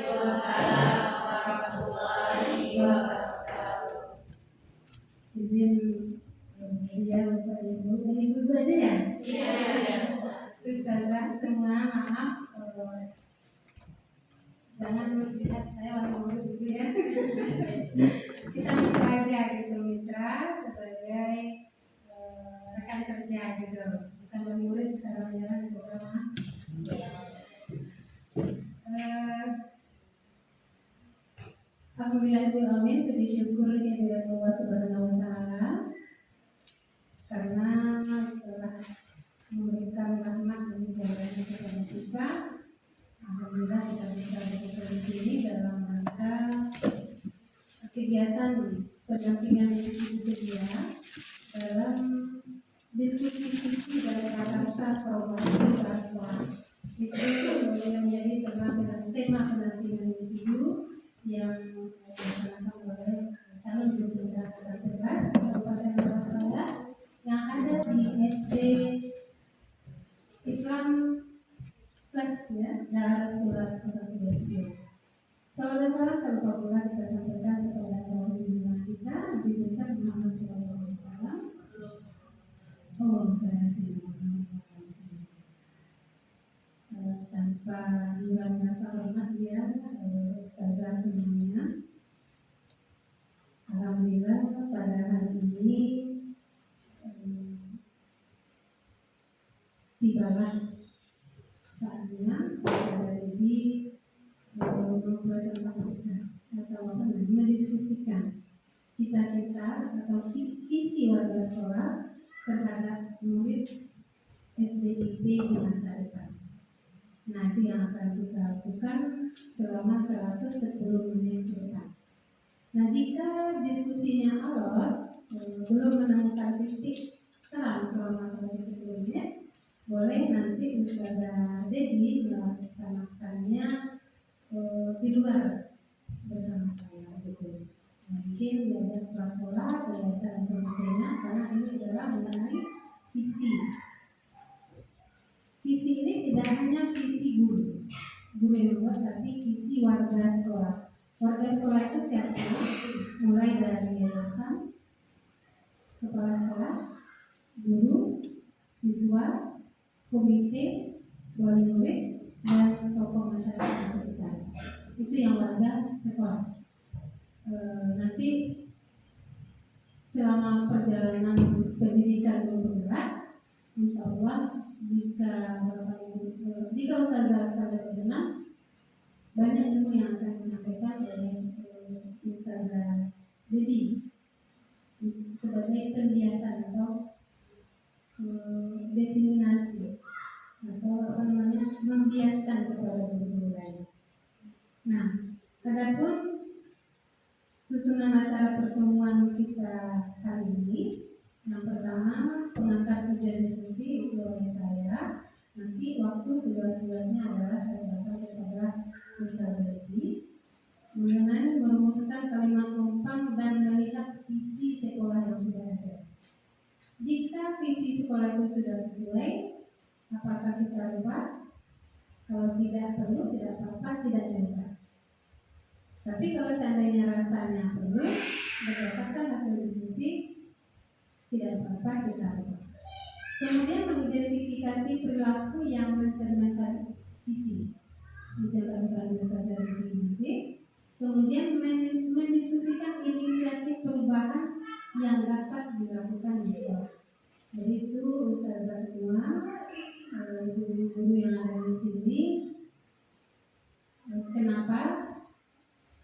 Waalaikumsalam warahmatullahi wabarakatuh. Izin ya Ustaz Ibu, Ibu aja ya? Iya. Ustazah semua maaf, jangan melihat saya orang murid dulu ya. Kita mitra aja gitu, mitra sebagai rekan kerja gitu, bukan murid sekarang ya, Ustazah. Alhamdulillahirrahmanirrahim, puji syukur kehadirat Allah Subhanahu wa Ta'ala karena telah memberikan rahmat dan hidayahnya kepada kita. Alhamdulillah kita bisa berada di sini dalam rangka kegiatan pendampingan individu dia dalam diskusi visi dan rasa perubahan transformasi. Itu yang menjadi tema pendampingan individu yang dilaksanakan oleh calon gubernur Jakarta 11 Kabupaten Surabaya yang ada di SD Islam Plus ya, Darul Qur'an 1 Salam tanpa pula kita sampaikan kepada para junjungan kita Nabi besar Muhammad Sallallahu Alaihi Wasallam. Tanpa hilang rasa hormat dia Ustazah semuanya. Alhamdulillah pada hari ini tibalah saatnya Ustazah Devi mempresentasikan atau mendiskusikan cita-cita atau visi warga sekolah terhadap murid SDIP di masa depan. Nah, itu yang akan kita lakukan selama 110 menit ke depan. Nah, jika diskusinya alot belum menemukan titik terang selama 110 menit, boleh nanti Ustazah Devi melaksanakannya di luar bersama saya gitu. Mungkin diajak prasekolah, yayasan pendidikan, karena ini adalah mengenai visi. Visi ini tidak hanya visi guru yang buat, tapi visi warga sekolah. Warga sekolah itu siapa? Mulai dari yayasan, kepala sekolah, guru, siswa, komite, wali murid, dan tokoh masyarakat sekitar. Itu yang warga sekolah. Nanti selama perjalanan pendidikan bergerak, insya Allah jika Ustazah berkenan, banyak ilmu yang akan disampaikan oleh Ustazah Devi sebagai pembiasan atau diseminasi atau membiaskan kepada guru lain. Nah, adapun susunan acara pertemuan kita hari ini, yang pertama pengantar tujuan diskusi itu oleh saya. Nanti waktu seluas-luasnya adalah saya serahkan kepada Ustazah Devi mengenai merumuskan kalimat penumpang dan melihat visi sekolah yang sudah ada. Jika visi sekolah itu sudah sesuai, apakah kita ubah? Kalau tidak perlu, tidak apa-apa, tidak diubah. Tapi kalau seandainya rasanya perlu, berdasarkan hasil diskusi, tidak apa-apa, kita ubah. Kemudian mengidentifikasi perilaku yang mencerminkan visi. Dijalankan Ustazah Devi nanti. Kemudian mendiskusikan inisiatif perubahan yang dapat dilakukan di sekolah. Jadi itu Ustazah semua, guru-guru yang ada di sini. Kenapa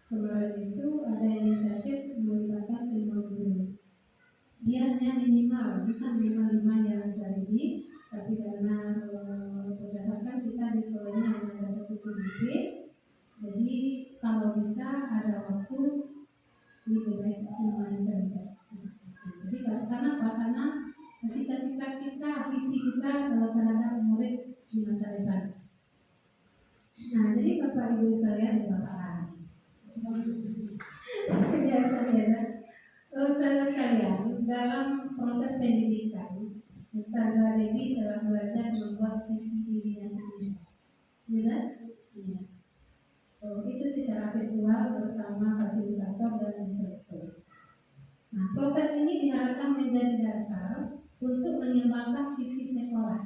kemarin itu ada inisiatif melibatkan semua guru? Dia hanya bisa minimal 5 yang sehari, tapi karena berdasarkan kita di sekolahnya hanya ada 1 CDP, jadi kalau bisa ada waktu lebih baik semuanya terlibat. Jadi karena apa? Karena cita-cita kita, visi kita terhadap murid di masa depan. Nah, jadi Bapak Ibu sekalian, biasa-biasa, Ustazah sekalian, dalam proses pendidikan, Ustazah Devi telah belajar membuat visi dirinya sendiri. Bisa? Iya. Itu secara virtual bersama fasilitator dan instruktur. Nah, proses ini diharapkan menjadi dasar untuk mengembangkan visi sekolah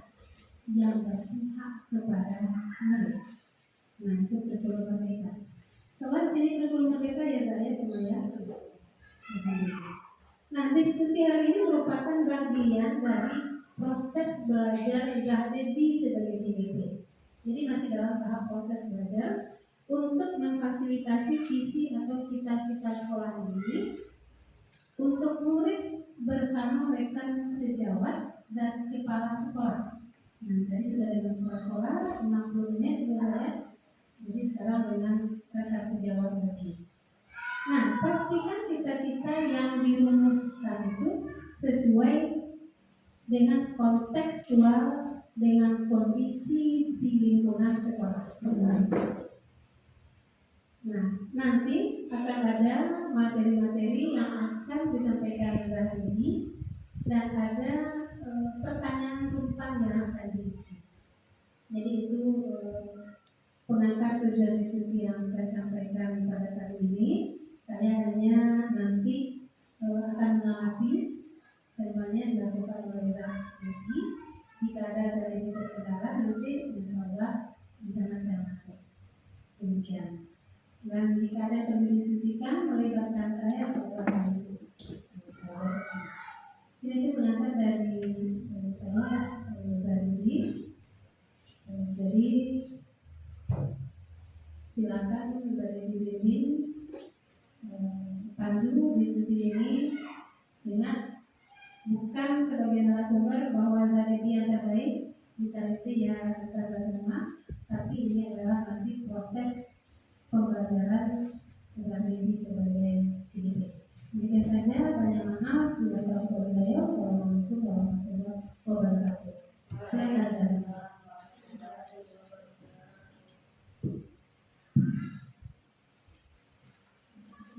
yang berpihak kepada murid. Nah, itu kurikulum merdeka. Soal sini kurikulum merdeka ya saya semuanya. Nah, diskusi hari ini merupakan bagian dari proses belajar Zahdebi sebagai CDP. Jadi masih dalam tahap proses belajar untuk memfasilitasi visi atau cita-cita sekolah ini untuk murid bersama rekan sejawat dan kepala sekolah. Nah, tadi sudah dengan kepala sekolah 60 menit ya. Jadi sekarang dengan rekan sejawat lagi. Nah, pastikan cita-cita yang dirumuskan itu sesuai dengan kontekstual dengan kondisi di lingkungan sekolah. Nah, nanti akan ada materi-materi yang akan disampaikan Zahdebi dan ada pertanyaan rumpun yang akan diisi. Jadi itu pengantar tujuan diskusi yang saya sampaikan pada kali ini. Saya hanya nanti akan mengamati semuanya dilakukan oleh Zahdebi. Jika ada Zahdebi terkendala nanti insya Allah di sana saya masuk. Demikian. Dan jika ada yang perlu diskusikan melibatkan saya akan saja. Ini itu pengantar dari saya Zahdebi. Jadi silakan Zahdebi Bimbing pandu diskusi ini. Ingat, bukan sebagai narasumber bahwa Zahdebi yang terbaik, kita itu ya ustazah semua, tapi ini adalah masih proses pembelajaran Zahdebi sebagai CDP. Demikian saja, banyak maaf bila terlalu banyak. Assalamualaikum warahmatullahi wabarakatuh. Saya Zahdebi.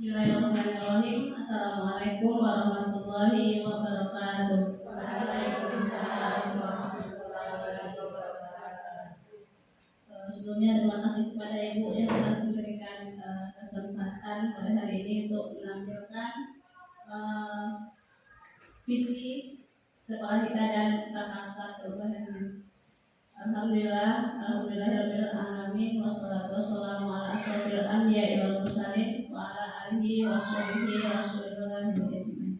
Bismillahirrahmanirrahim. Assalamualaikum warahmatullahi wabarakatuh. Waalaikumsalam warahmatullahi wabarakatuh. Sebelumnya terima kasih kepada Ibu yang telah memberikan kesempatan pada hari ini untuk menampilkan visi sekolah kita dan prakarsa perubahan. Alhamdulillahirabbil alamin wassalatu wassalamu ala asyrofil anbiya'i wal mursalin wa ala alihi washabihi rasulillah ajmain.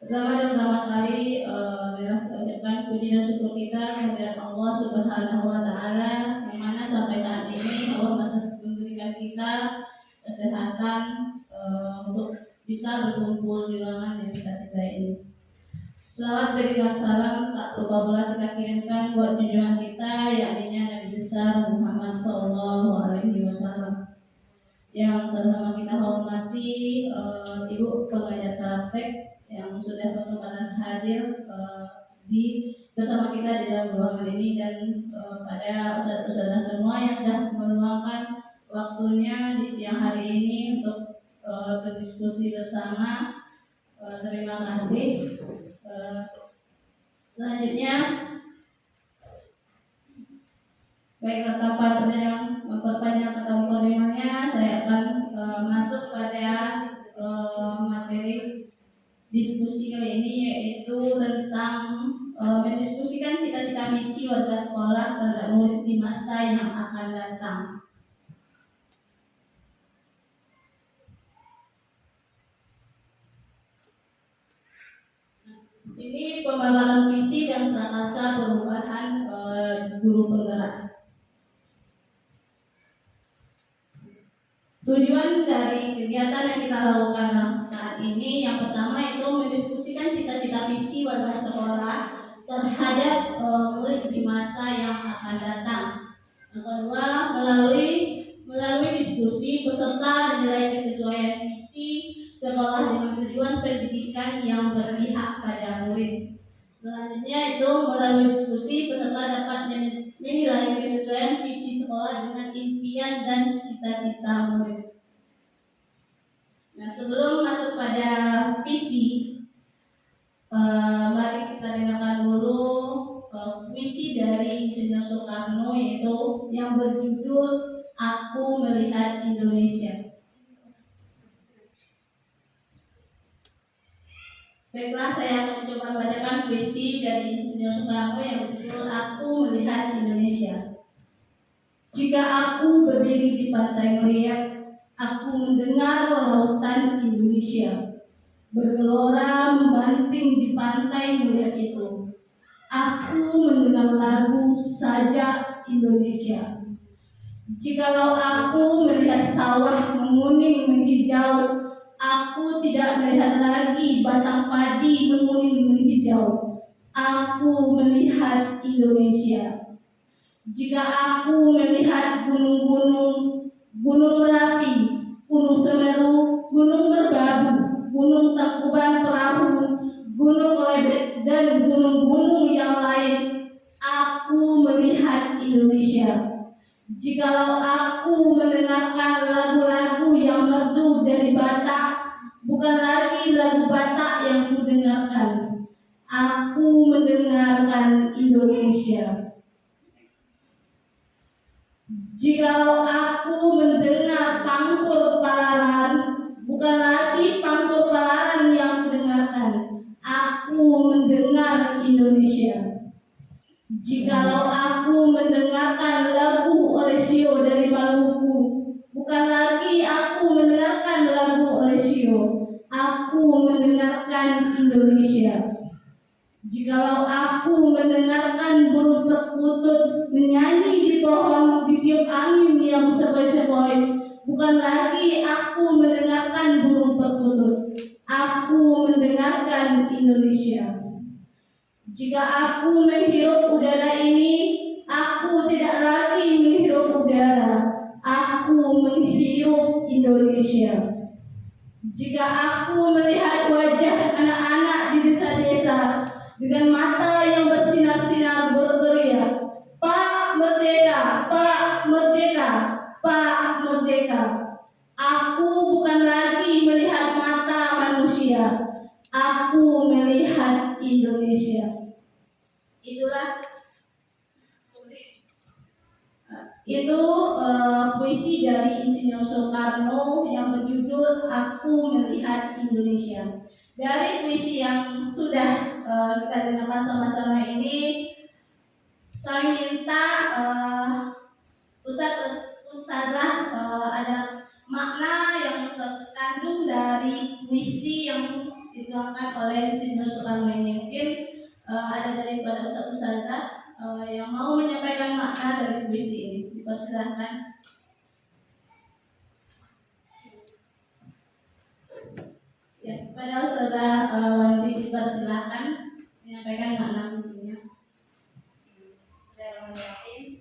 Pertama sekali kita ucapkan puji dan syukur kita kepada Allah Subhanahu wa taala yang mana sampai saat ini Allah masih memberikan kita kesehatan untuk bisa berkumpul di ruangan yang kita cintai ini. Salawat berikan salam tak lupa pula kita kirimkan buat junjungan kita yakni Nabi besar Muhammad SAW yang sama-sama kita hormati Ibu pengajar praktek yang sudah berkesempatan hadir bersama kita di dalam ruangan ini dan pada ustaz-ustazah semua yang sudah meluangkan waktunya di siang hari ini untuk berdiskusi bersama. Terima kasih. Selanjutnya, baik tanpa memperpanjang kata mukadimahnya, saya akan masuk pada materi diskusi kali ini, yaitu tentang mendiskusikan cita-cita misi warga sekolah terhadap murid di masa yang akan datang. Ini pemaparan visi dan prakarsa perubahan guru penggerak. Tujuan dari kegiatan yang kita lakukan saat ini yang pertama itu mendiskusikan cita-cita visi warga sekolah terhadap murid di masa yang akan datang. Yang kedua, melalui diskusi peserta menilai kesesuaian visi sekolah dengan tujuan pendidikan yang berpihak pada murid. Selanjutnya itu melalui diskusi peserta dapat menilai kesesuaian visi sekolah dengan impian dan cita-cita murid. Nah, sebelum masuk pada visi, mari kita dengarkan dulu puisi dari Insinyur Soekarno, yaitu yang berjudul Aku melihat Indonesia. Baiklah, saya akan mencoba membacakan puisi dari Insinyur Soekarno yang berjudul Aku Melihat Indonesia. Jika aku berdiri di pantai Melihat, aku mendengar lautan Indonesia bergelora membanting di pantai Melihat itu. Aku mendengar lagu Sajak Indonesia. Jikalau aku melihat sawah menguning menghijau, aku tidak melihat lagi batang padi menguning menghijau. Aku melihat Indonesia. Jika aku melihat gunung-gunung, gunung Merapi, gunung Semeru, gunung Merbabu, gunung Tangkuban Perahu, gunung Lebek, dan gunung-gunung yang lain, aku melihat Indonesia. Jikalau aku mendengarkan lagu-lagu yang merdu dari Batak, bukan lagi lagu Batak yang kudengarkan, aku mendengarkan Indonesia. Jikalau aku mendengar pangkur Palaran, bukan lagi pangkur Palaran yang kudengarkan, aku mendengar Indonesia. Jikalau aku mendengarkan lagu Olesio dari Maluku, bukan lagi aku mendengarkan lagu Olesio, aku mendengarkan Indonesia. Jikalau aku mendengarkan burung perkutut menyanyi di pohon ditiup angin yang sepoi-sepoi, bukan lagi aku mendengarkan burung perkutut, aku mendengarkan Indonesia. Jika aku menghirup udara ini, aku tidak lagi menghirup udara, aku menghirup Indonesia. Jika aku melihat wajah anak-anak di desa-desa dengan mata yang bersinar-sinar berteriak, Pak Merdeka, Pak Merdeka, Pak Merdeka. Aku bukan lagi melihat mata manusia, aku melihat Indonesia. Itu puisi dari Insinyur Soekarno yang berjudul Aku Melihat Indonesia. Dari puisi yang sudah kita dengarkan sama-sama ini, saya minta Ustazah ada makna yang terkandung dari puisi yang dituangkan oleh Insinyur Soekarno ini. Mungkin ada daripada Ustazah yang mau menyampaikan makna dari puisi ini. Dipersilahkan. Ya, kepada Ustazah Wanti dipersilahkan menyampaikan makna puisinya. Bismillahirrahmanirrahim.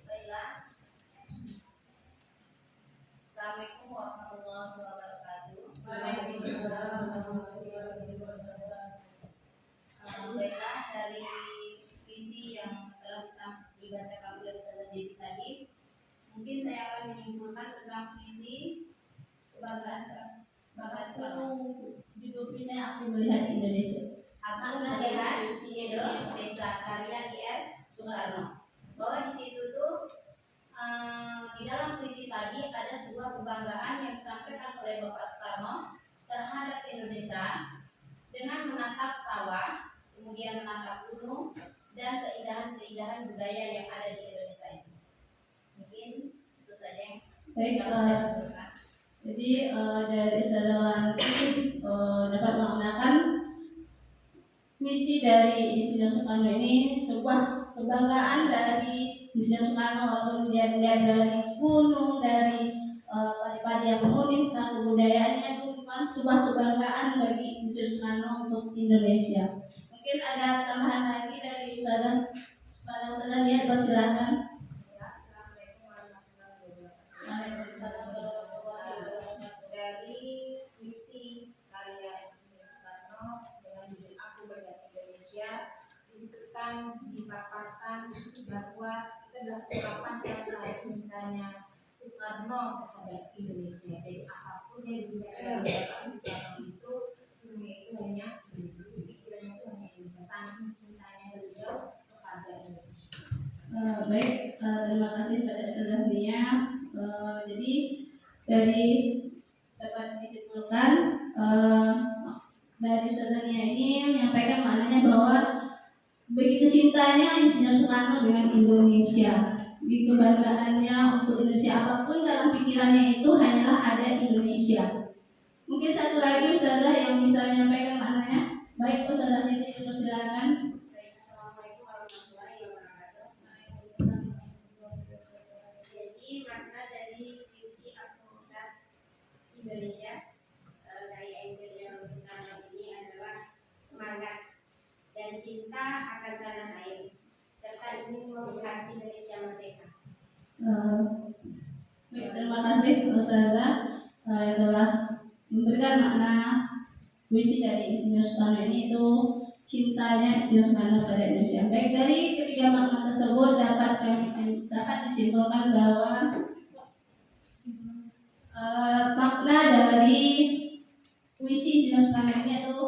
Assalamualaikum warahmatullahi wabarakatuh. Waalaikumsalam warahmatullahi wabarakatuh. Baiklah, dari puisi yang telah dibacakan oleh Ustazah Dewi tadi, mungkin saya akan menyimpulkan tentang puisi kebanggaan Soekarno. Judul puisinya Aku Melihat Indonesia. Aku melihat Indonesia karya IR Soekarno. Bahwa di situ tuh di dalam puisi tadi ada sebuah kebanggaan yang disampaikan oleh Bapak Soekarno terhadap Indonesia dengan menatap sawah, kemudian menatap gunung dan keindahan-keindahan budaya yang ada di Indonesia itu. Mungkin itu saja yang dapat saya sebutkan. Jadi dari saudara ini dapat mengenalkan misi dari Insinyur Soekarno ini sebuah kebanggaan dari Insinyur Soekarno, walaupun dia dari gunung, dari padi-padi yang menguning, serta kebudayaannya itu bukan sebuah kebanggaan bagi Insinyur Soekarno untuk Indonesia. Mungkin ada tambahan lagi dari Ustazah. Pada Ustazah Nia, persilakan. Assalamualaikum warahmatullahi wabarakatuh. Waalaikumsalam warahmatullahi wabarakatuh. Dari puisi karya Insinyur Soekarno dengan judul Aku Melihat Indonesia disebutkan, dipaparkan bahwa itu adalah ungkapan rasa cintanya Soekarno terhadap Indonesia. Jadi apapun yang diberikan oleh Bapak Soekarno itu semua itu hanya Indonesia. Pikirannya itu hanya Indonesia. Saking cintanya beliau kepada Indonesia. Baik, terima kasih pada Ustazah Nia. dapat disimpulkan dari Ustazahnya ini menyampaikan maknanya bahwa begitu cintanya Insinyur Soekarno dengan Indonesia, di kebanggaannya untuk Indonesia, apapun dalam pikirannya itu hanyalah ada Indonesia. Mungkin satu lagi Ustazah yang bisa menyampaikan maknanya. Baik, Ustazahnya dipersilakan. Assalamualaikum warahmatullahi wabarakatuh. Jadi makna dari visi Advokat Indonesia dari Insinyur Soekarno ini adalah semangat dan cinta akan tanah air serta ingin melihat Indonesia merdeka. Baik, terima kasih Ustazah yang telah memberikan makna puisi dari Insinyur Soekarno ini, itu cintanya Insinyur Soekarno pada Indonesia. Baik, dari ketiga makna tersebut dapat disimpulkan bahwa makna dari puisi Insinyur Soekarno ini itu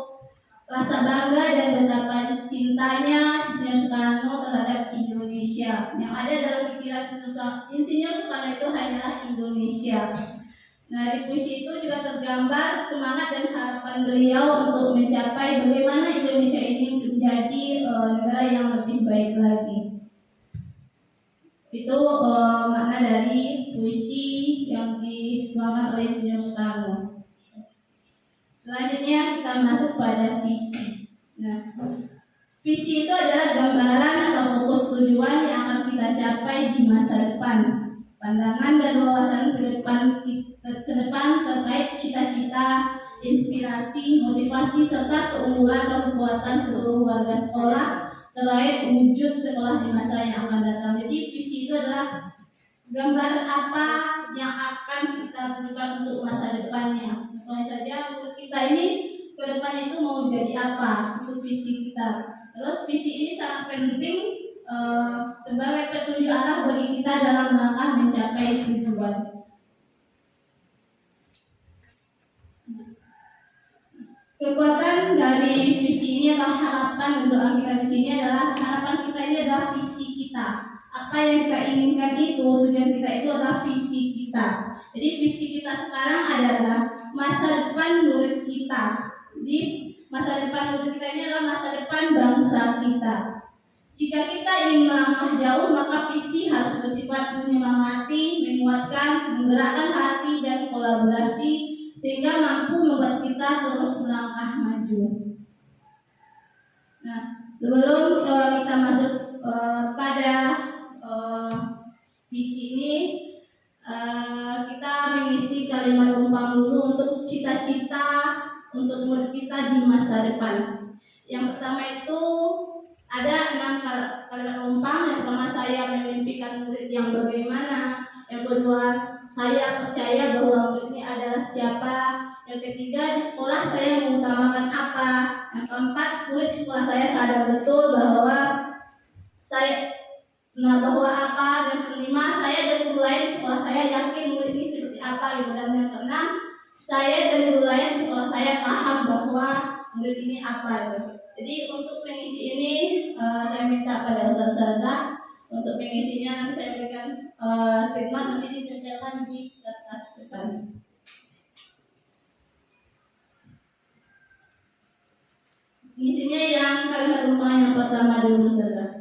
rasa bangga dan betapa cintanya Insinyur Soekarno terhadap Indonesia. Yang ada dalam pikiran Insinyur Soekarno itu hanyalah Indonesia. Nah, di puisi itu juga tergambar semangat dan harapan beliau untuk mencapai bagaimana Indonesia ini menjadi negara yang lebih baik lagi. Itu makna dari puisi yang dituangkan oleh Insinyur Soekarno. Selanjutnya kita masuk pada visi. Nah, visi itu adalah gambaran atau fokus tujuan yang akan kita capai di masa depan. Pandangan dan wawasan ke depan terkait cita-cita, inspirasi, motivasi, serta keunggulan atau kekuatan seluruh warga sekolah terkait wujud sekolah di masa yang akan datang. Jadi visi itu adalah gambaran apa yang akan kita tujukan untuk masa depannya. Contohnya saja untuk kita ini ke depan itu mau jadi apa, itu visi kita. Terus visi ini sangat penting sebagai petunjuk arah bagi kita dalam langkah mencapai tujuan. Kekuatan dari visi ini adalah harapan, dan doa kita di sini adalah harapan kita ini adalah visi kita. Apa yang kita inginkan itu, tujuan kita itu adalah visi kita. Jadi visi kita sekarang adalah masa depan murid kita. Jadi masa depan murid kita ini adalah masa depan bangsa kita. Jika kita ingin melangkah jauh, maka visi harus bersifat menyemangati, menguatkan, menggerakkan hati dan kolaborasi sehingga mampu membuat kita terus melangkah maju. Nah, sebelum kita masuk pada visi ini, kita mengisi kalimat umpam dulu untuk cita-cita untuk murid kita di masa depan. Yang pertama itu ada 6 kalimat umpam. Yang pertama, saya memimpikan murid yang bagaimana. Yang kedua, saya percaya bahwa murid ini adalah siapa. Yang ketiga, di sekolah saya mengutamakan apa. Yang keempat, murid di sekolah saya sadar betul bahwa bahwa apa. Dan kelima, saya dan guru lain di sekolah saya yakin murid ini seperti apa gitu. Dan yang keenam, saya dan guru lain di sekolah saya paham bahwa murid ini apa gitu. Jadi untuk mengisi ini saya minta pada ustazah untuk mengisinya. Nanti saya berikan statement, nanti ditempelkan di kertas depan. Isinya yang kalimat rumah yang pertama dulu saja.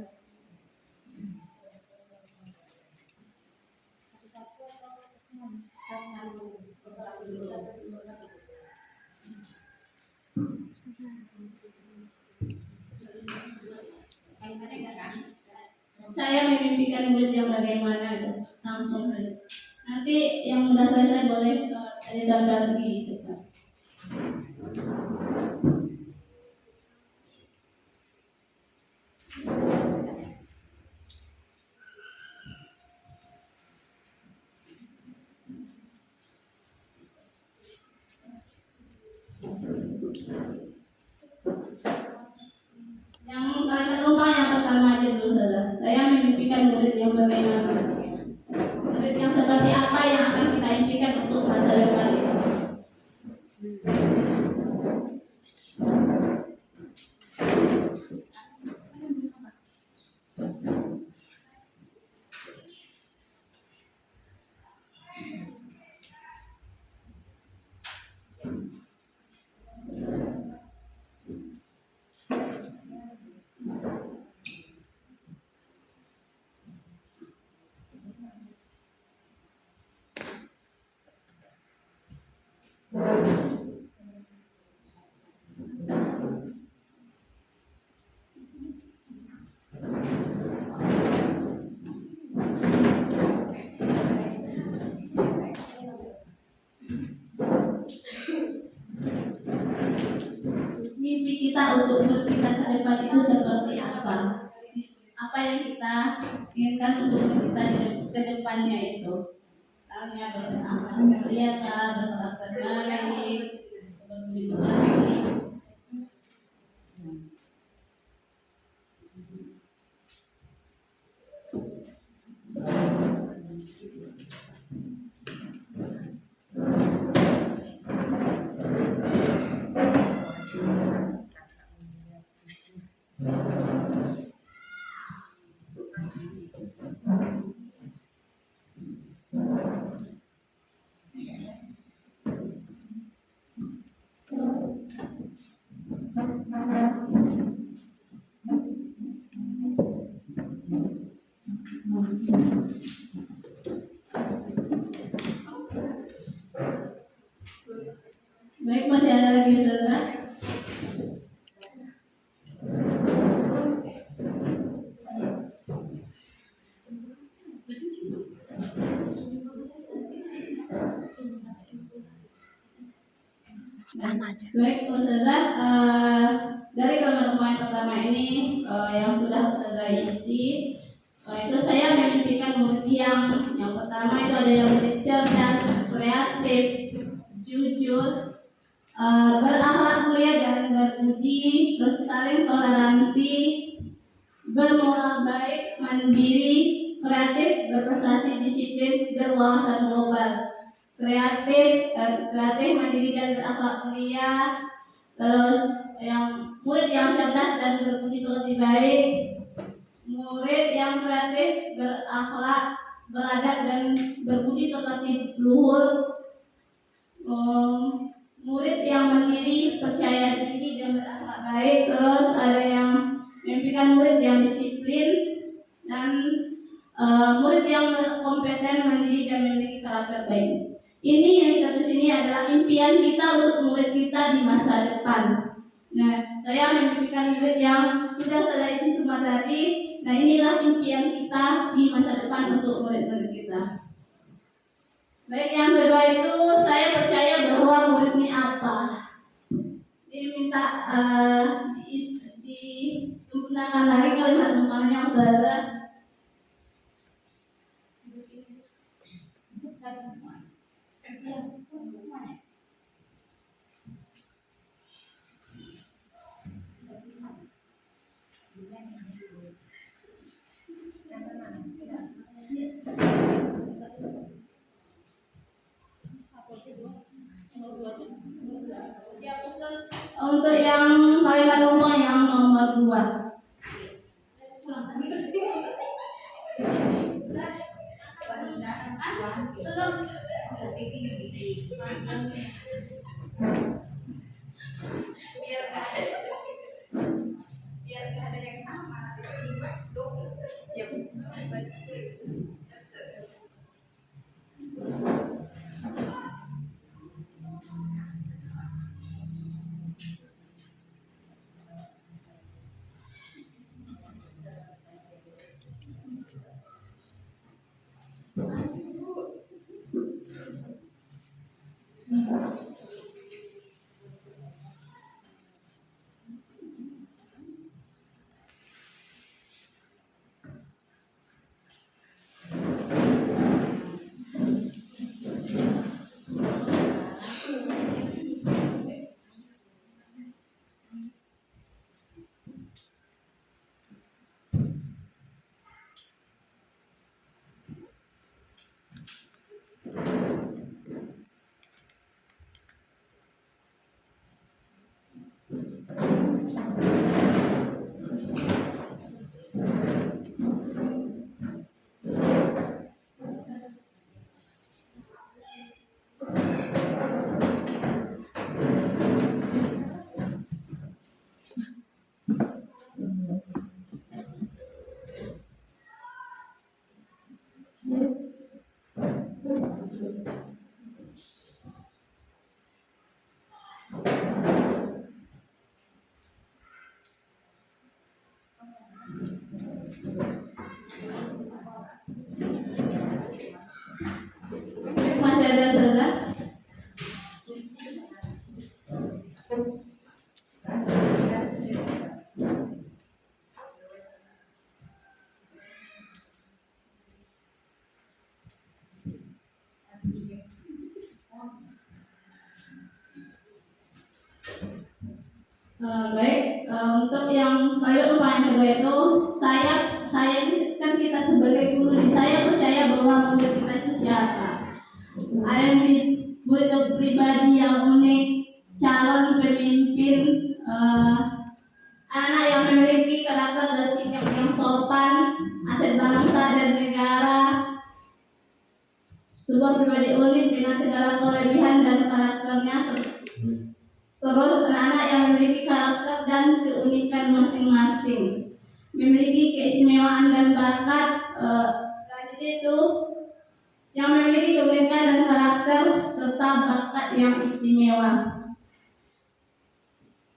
Saya memimpikan murid yang bagaimana itu langsung saja. Nanti yang sudah selesai boleh ditambah lagi itu Pak. Yang kalimat rumah yang pertama aja dulu saja. Saya memimpikan murid yang bagaimana. Murid yang seperti apa yang akan kita impikan untuk masa depan. Mimpi kita untuk umur kita ke depan itu seperti apa? Apa yang kita inginkan untuk umur kita ke depannya itu? Misalnya berakhlak mulia, berkarakter baik, berbudi pekerti. Baik, masih ada lagi saudara? Baik, Ustazah, dari kalimat yang pertama ini yang sudah Ustazah isi, itu saya memimpikan murid yang pertama itu ada yang cerdas, kreatif, jujur, berakhlak mulia dan berbudi, terus saling toleransi, bermoral baik, mandiri, kreatif, berprestasi, disiplin, berwawasan global. Kreatif, mandiri dan berakhlak mulia, terus yang murid yang cerdas dan berbudi pekerti baik, murid yang kreatif, berakhlak, beradab dan berbudi pekerti luhur, murid yang mandiri, percaya diri dan berakhlak baik, terus ada yang memimpikan murid yang disiplin dan murid yang kompeten, mandiri dan memiliki karakter baik. Ini yang kita tulis ini adalah impian kita untuk murid kita di masa depan. Nah, saya memimpikan murid yang sudah saya isi semua tadi. Nah, inilah impian kita di masa depan untuk murid-murid kita. Baik, yang kedua itu saya percaya bahwa murid ini apa? Diminta digunakan lagi kalimat numpangnya, saudara. Untuk yang kalimat numpang yang nomor 2. Biar nggak ada yang sama. Ya. Baik, untuk yang kalimat pertanyaan kedua itu saya kan kita sebagai guru nih, saya percaya bahwa murid kita itu siapa. AMC murid pribadi yang unik, calon pemimpin, anak yang memiliki karakter dan sikap yang sopan, aset bangsa dan negara, sebuah pribadi unik dengan segala kelebihan dan karakternya. Terus anak-anak yang memiliki karakter dan keunikan masing-masing, memiliki keistimewaan dan bakat. Selanjutnya itu yang memiliki keunikan dan karakter serta bakat yang istimewa.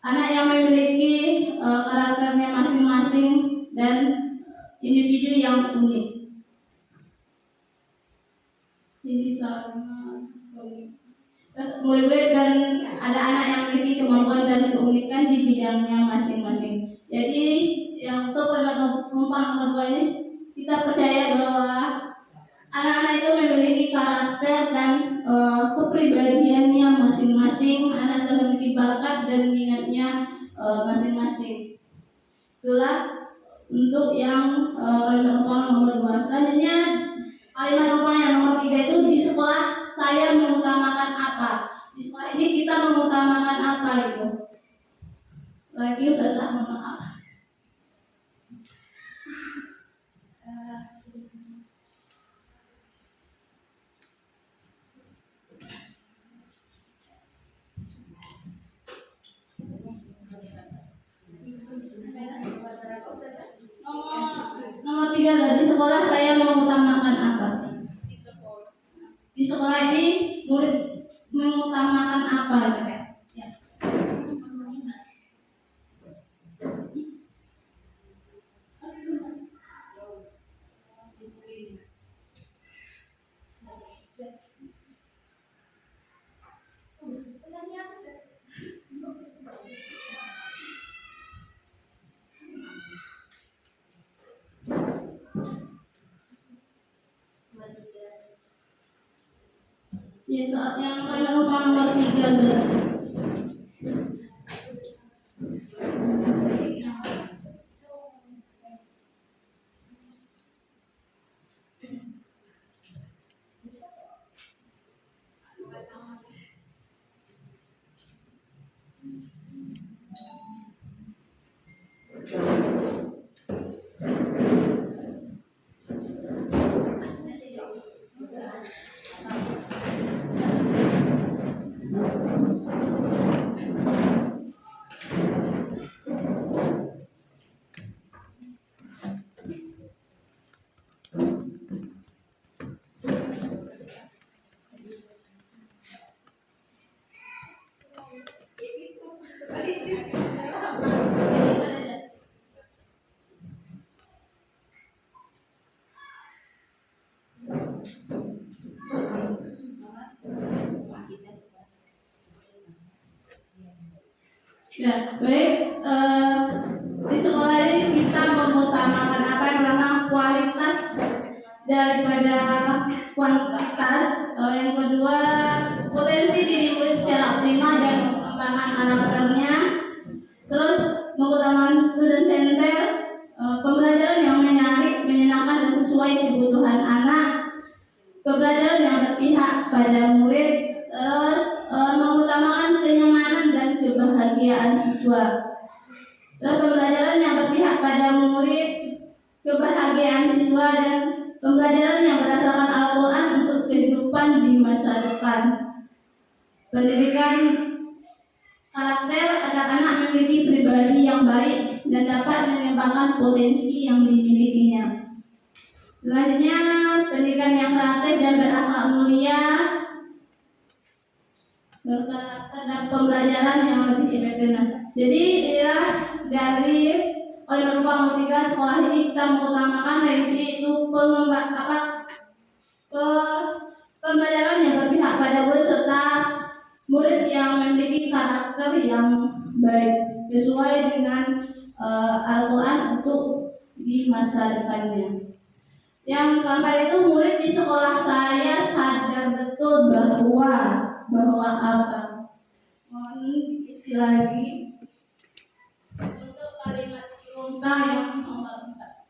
Anak yang memiliki karakternya masing-masing dan individu yang unik. Ini sama unik. Terus murid-murid dan ada anak yang memiliki kemampuan dan keunikan di bidangnya masing-masing. Jadi yang untuk kalimat penumpang nomor 2 ini kita percaya bahwa anak-anak itu memiliki karakter dan kepribadiannya masing-masing. Anak sudah memiliki bakat dan minatnya masing-masing. Itulah untuk yang kalimat penumpang nomor 2. Selanjutnya kalimat penumpang yang nomor 3 itu di sekolah saya mengutamakan apa? Di sekolah ini kita mengutamakan apa itu? Lagi Ustazah, mohon maaf. Nomor 3 di sekolah saya mengutamakan apa? Di sekolah ini murid mengutamakan apa? Ya. Ya, soal yang kalimat penumpang nomor 3 sudah. Ya, baik. Di sekolah ini kita mengutamakan apa yang namanya kualitas daripada kuantitas. Yang kedua, potensi diri murid secara optimal dan pengembangan karakternya. Terus mengutamakan student center, pembelajaran yang menarik, menyenangkan dan sesuai kebutuhan anak, pembelajaran yang berpihak pada murid. Terus mengutamakan kenyamanan dan kebahagiaan siswa. Terus pembelajaran yang berpihak pada murid, kebahagiaan siswa, dan pembelajaran yang berdasarkan Al-Quran untuk kehidupan di masa depan. Pendidikan karakter agar anak memiliki pribadi yang baik dan dapat mengembangkan potensi yang dimilikinya. Selanjutnya, pendidikan yang kreatif dan berakhlak mulia, berkarakter dan pembelajaran yang lebih efektif. Jadi inilah dari kalimat nomor 3 sekolah ini kita mengutamakan yaitu pembelajaran yang berpihak pada murid serta murid yang memiliki karakter yang baik sesuai dengan Al-Quran untuk di masa depannya. Yang keempat itu murid di sekolah saya sadar betul bahwa apa? Mohon diisi lagi. Buka yang nomor 4.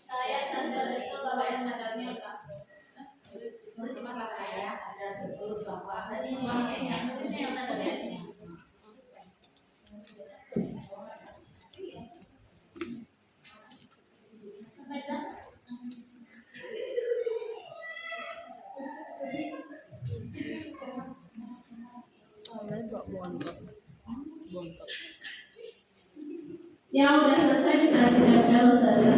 Saya sadar betul bahwa yang sadarnya Pak. Saya sadar betul bahwa yang sadarnya. Yang udah selesai bisa ditempel saja.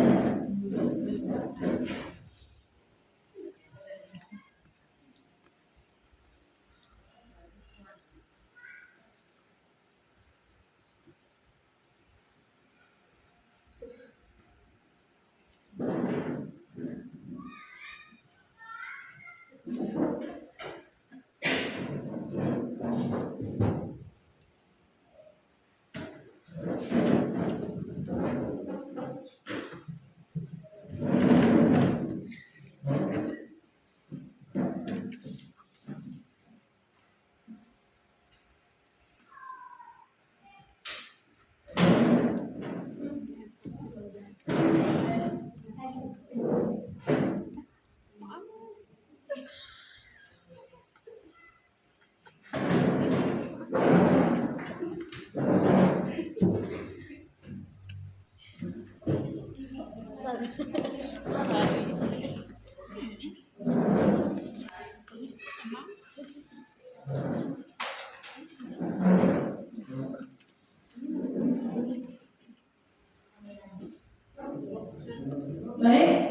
Baik,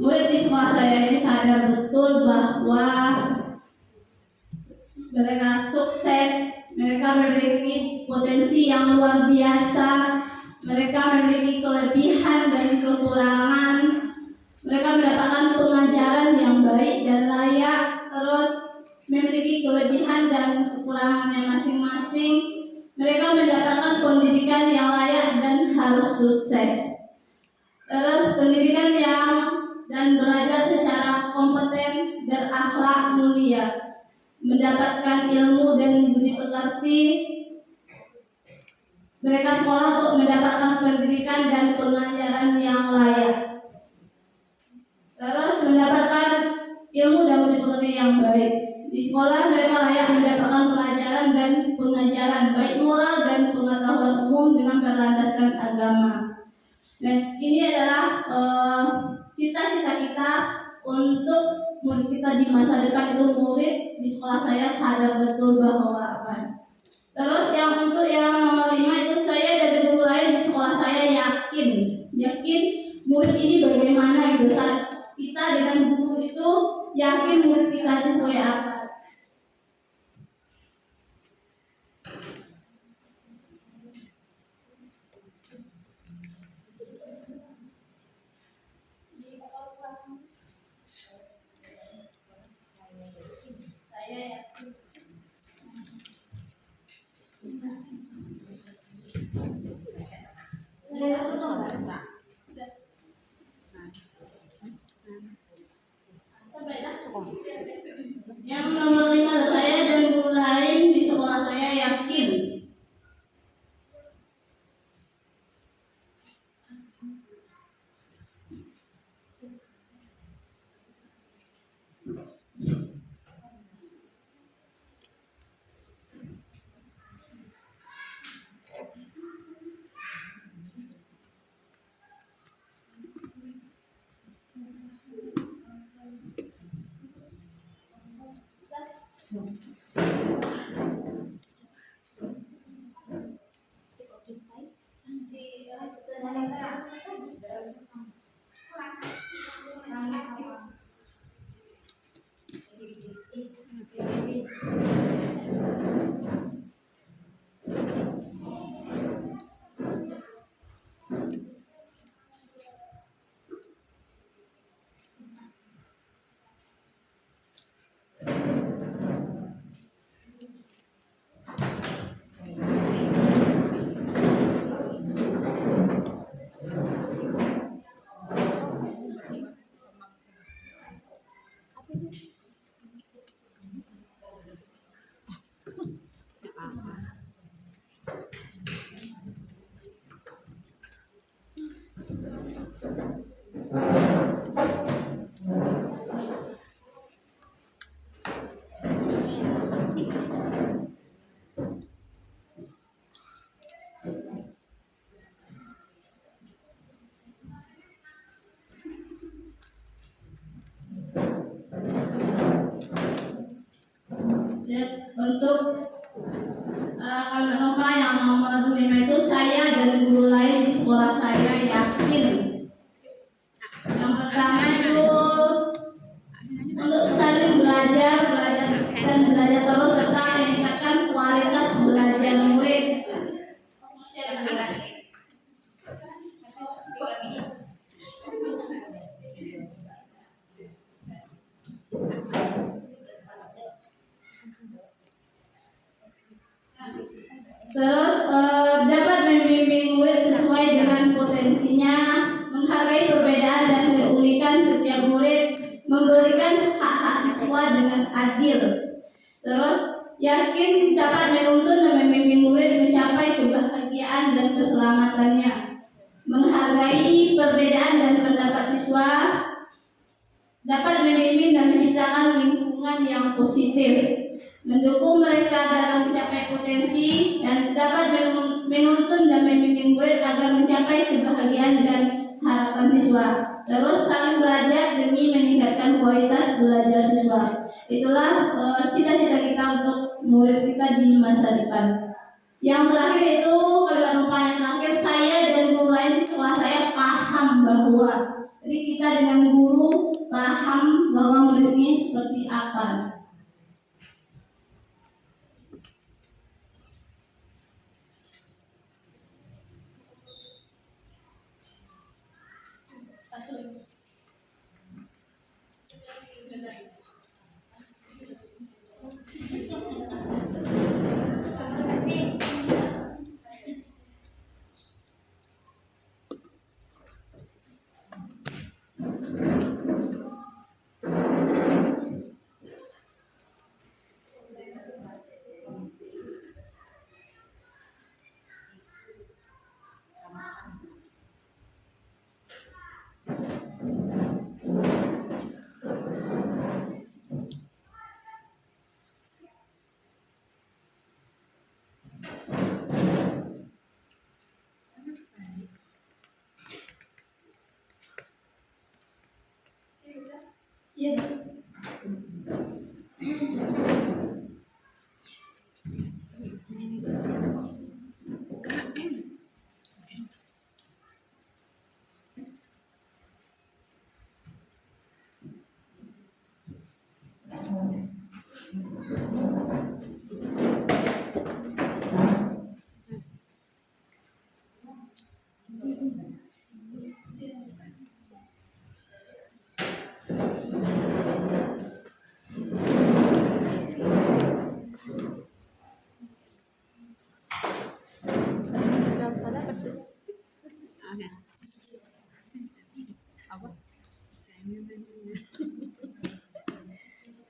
murid di sekolah saya ini sadar betul bahwa mereka sukses, mereka memiliki potensi yang luar biasa, mereka memiliki kelebihan dan kekurangan, mereka mendapatkan pengajaran yang baik dan layak, terus memiliki kelebihan dan kekurangannya masing-masing, mereka mendapatkan pendidikan yang layak dan harus sukses. Terus pendidikan yang dan belajar secara kompeten, berakhlak mulia, mendapatkan ilmu dan budi pekerti. Mereka sekolah untuk mendapatkan pendidikan dan pengajaran yang layak. Terus mendapatkan ilmu dan budi pekerti yang baik. Di sekolah mereka layak mendapatkan pelajaran dan pengajaran baik moral dan pengetahuan umum dengan berlandaskan agama. Dan ini adalah cita-cita kita untuk murid kita di masa depan itu murid di sekolah saya sadar betul bahwa apa. Terus yang untuk yang nomor 5 itu saya dan guru lain di sekolah saya yakin murid ini bagaimana gitu. Kita dengan guru itu yakin murid kita itu sebagai apa. Yang nomor 5 saya dan guru lain di sekolah saya yakin. Untuk kalimat nomor yang nomor 5 itu, saya dan guru lain di sekolah saya yakin. Yang pertama itu untuk saling belajar dan belajar terus serta meningkatkan kualitas belajar murid. Terus dapat membimbing murid sesuai dengan potensinya, menghargai perbedaan dan keunikan setiap murid, memberikan hak-hak siswa dengan adil. Terus yakin dapat menuntun dan membimbing murid mencapai kebahagiaan dan keselamatannya, menghargai perbedaan dan pendapat siswa, dapat membimbing dan menciptakan lingkungan yang positif, mendukung mereka dalam mencapai potensi, dan dapat menuntun dan membimbing murid agar mencapai kebahagiaan dan harapan siswa. Terus saling belajar demi meningkatkan kualitas belajar siswa. Itulah cita-cita kita untuk murid kita di masa depan. Yang terakhir itu kalimat umpan yang terakhir, saya dan guru lain di sekolah saya paham bahwa. Jadi kita dengan guru paham bahwa murid ini seperti apa. Yes.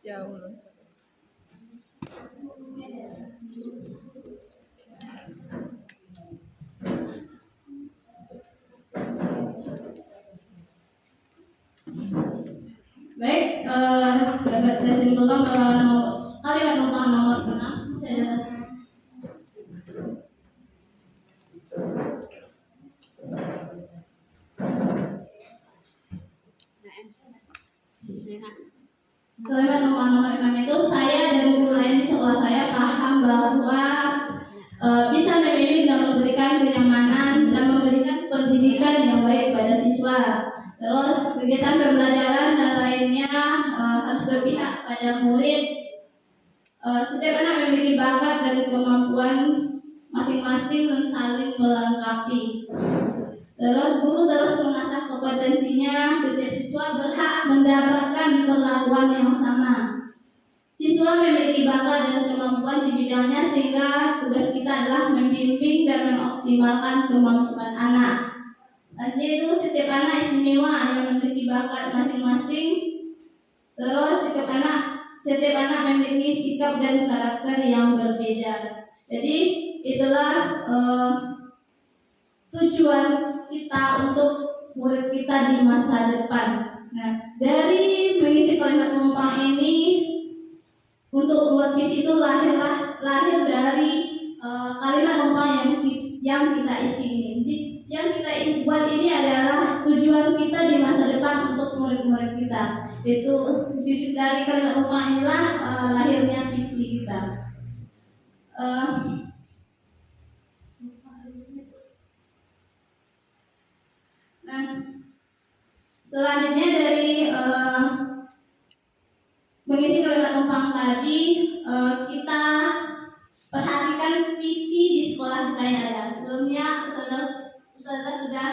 Jauh loh. Baik, dapat disimpulkan bahwa kalimat numpang nomor 6 masih ada satu. Kalimat numpang nomor 6 itu, saya dan guru lain di sekolah saya paham bahwa bisa membimbing dan memberikan kenyamanan dan memberikan pendidikan yang baik pada siswa. Terus kegiatan pembelajaran dan lainnya harus berpihak pada murid. Setiap anak memiliki bakat dan kemampuan masing-masing dan saling melengkapi. Terus guru terus mengasah kompetensinya. Setiap siswa berhak mendapatkan perlakuan yang sama. Siswa memiliki bakat dan kemampuan di bidangnya, sehingga tugas kita adalah membimbing dan mengoptimalkan kemampuan anak. Artinya itu setiap anak istimewa yang memiliki bakat masing-masing. Terus setiap anak memiliki sikap dan karakter yang berbeda. Jadi itulah tujuan kita untuk murid kita di masa depan. Nah, dari mengisi kalimat penumpang ini, untuk membuat visi itu lahir dari kalimat penumpang yang kita isi ini. Yang kita buat ini adalah tujuan kita di masa depan untuk murid-murid kita. Itu dari kalimat rumah inilah lahirnya visi kita. Nah, selanjutnya dari mengisi kalimat numpang tadi, kita perhatikan visi di sekolah kita yang ada. Sebelumnya Ustazah sudah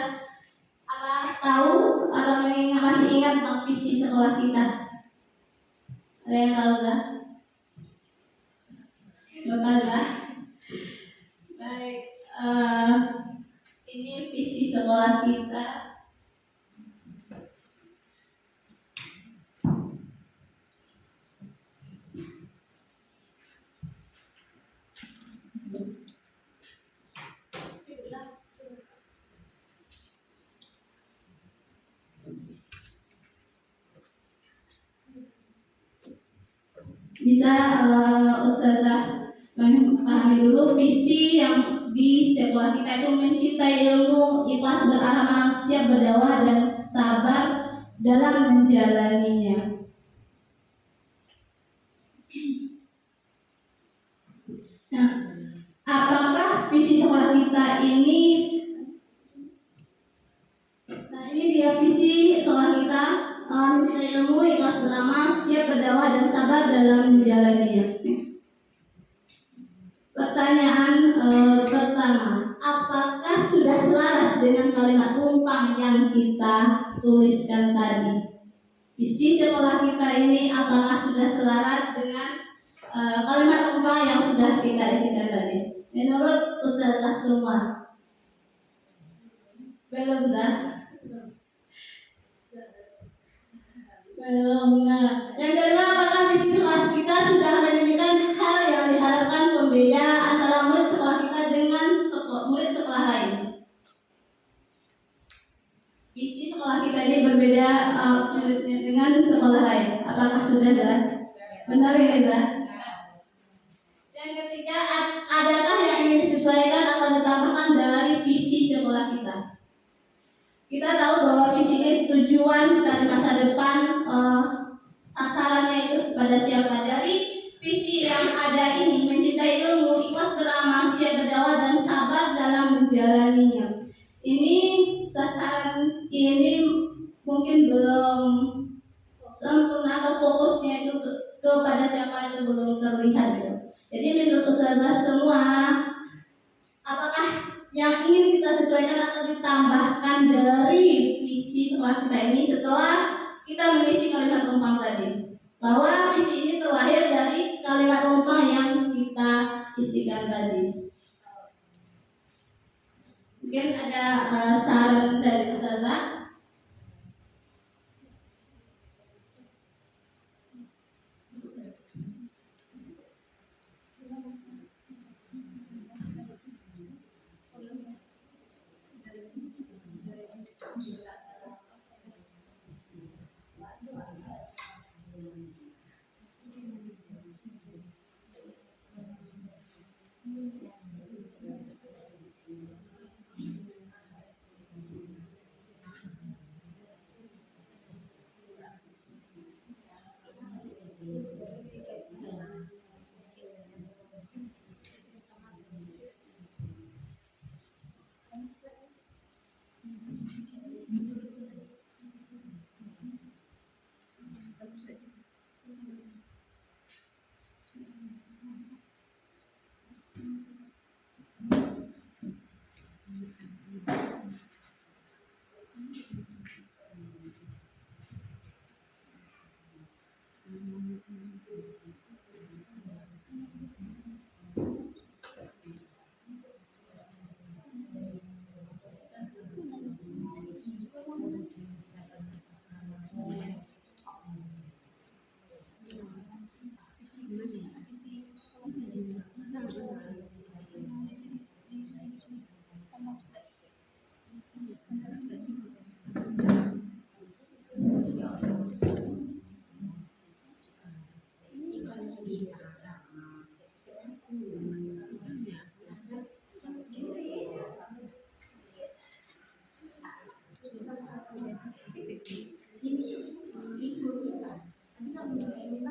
tahu atau masih ingat tentang visi sekolah kita? Ada yang tahu tak? Ustazah. Baik, ini visi sekolah kita. Bisa Ustazah pahami dulu visi yang di sekolah kita itu mencintai ilmu, ikhlas beramal, siap berdakwah dan sabar dalam menjalaninya. Nah, apakah visi sekolah kita ini? Nah, ini dia visi sekolah kita. Mencintai ilmu, ikhlas beramal, siap berdakwah dan sabar dalam menjalaninya. Pertanyaan pertama, apakah sudah selaras dengan kalimat numpang yang kita tuliskan tadi? Visi sekolah kita ini apakah sudah selaras dengan kalimat numpang yang sudah kita isikan tadi? Menurut Ustazah semua, belum dah? Belum. Nah, yang kedua, apakah visi sekolah kita sudah menunjukkan hal yang diharapkan pembeda antara murid sekolah kita dengan murid sekolah lain? Visi sekolah kita ini berbeda dengan sekolah lain. Apakah sudah dah? Benar ya dah? Yang ketiga, adakah yang ingin disesuaikan atau ditambahkan dari visi sekolah kita? Kita tahu bahwa visi ini tujuan kita di masa depan, sasarannya itu pada siapa. Dari visi yang ada ini, mencintai ilmu, ikhlas beramal, siap berdakwah dan sabar dalam menjalaninya. Ini sasaran ini mungkin belum sempurna atau fokusnya itu kepada siapa itu belum terlihat gitu. Jadi menurut Ustazah semua, apakah yang ingin kita sesuaikan atau ditambahkan dari visi sekolah kita ini setelah kita mengisi kalimat numpang tadi? Bahwa visi ini terlahir dari kalimat numpang yang kita isikan tadi. Mungkin ada saran dari Ustazah?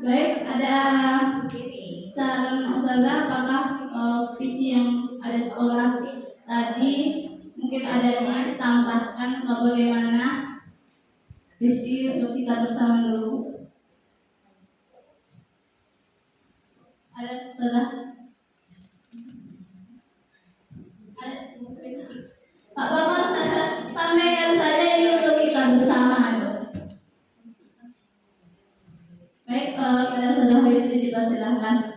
Baik, ada saran Ustazah, apakah visi yang ada sekolah tadi mungkin ada ditambahkan atau bagaimana visi untuk kita bersama dulu? Ada Ustazah? Ada? Pak Bapak, sampaikan saja ini untuk kita bersama. Baik, kita sudah hadir, dipersilahkan.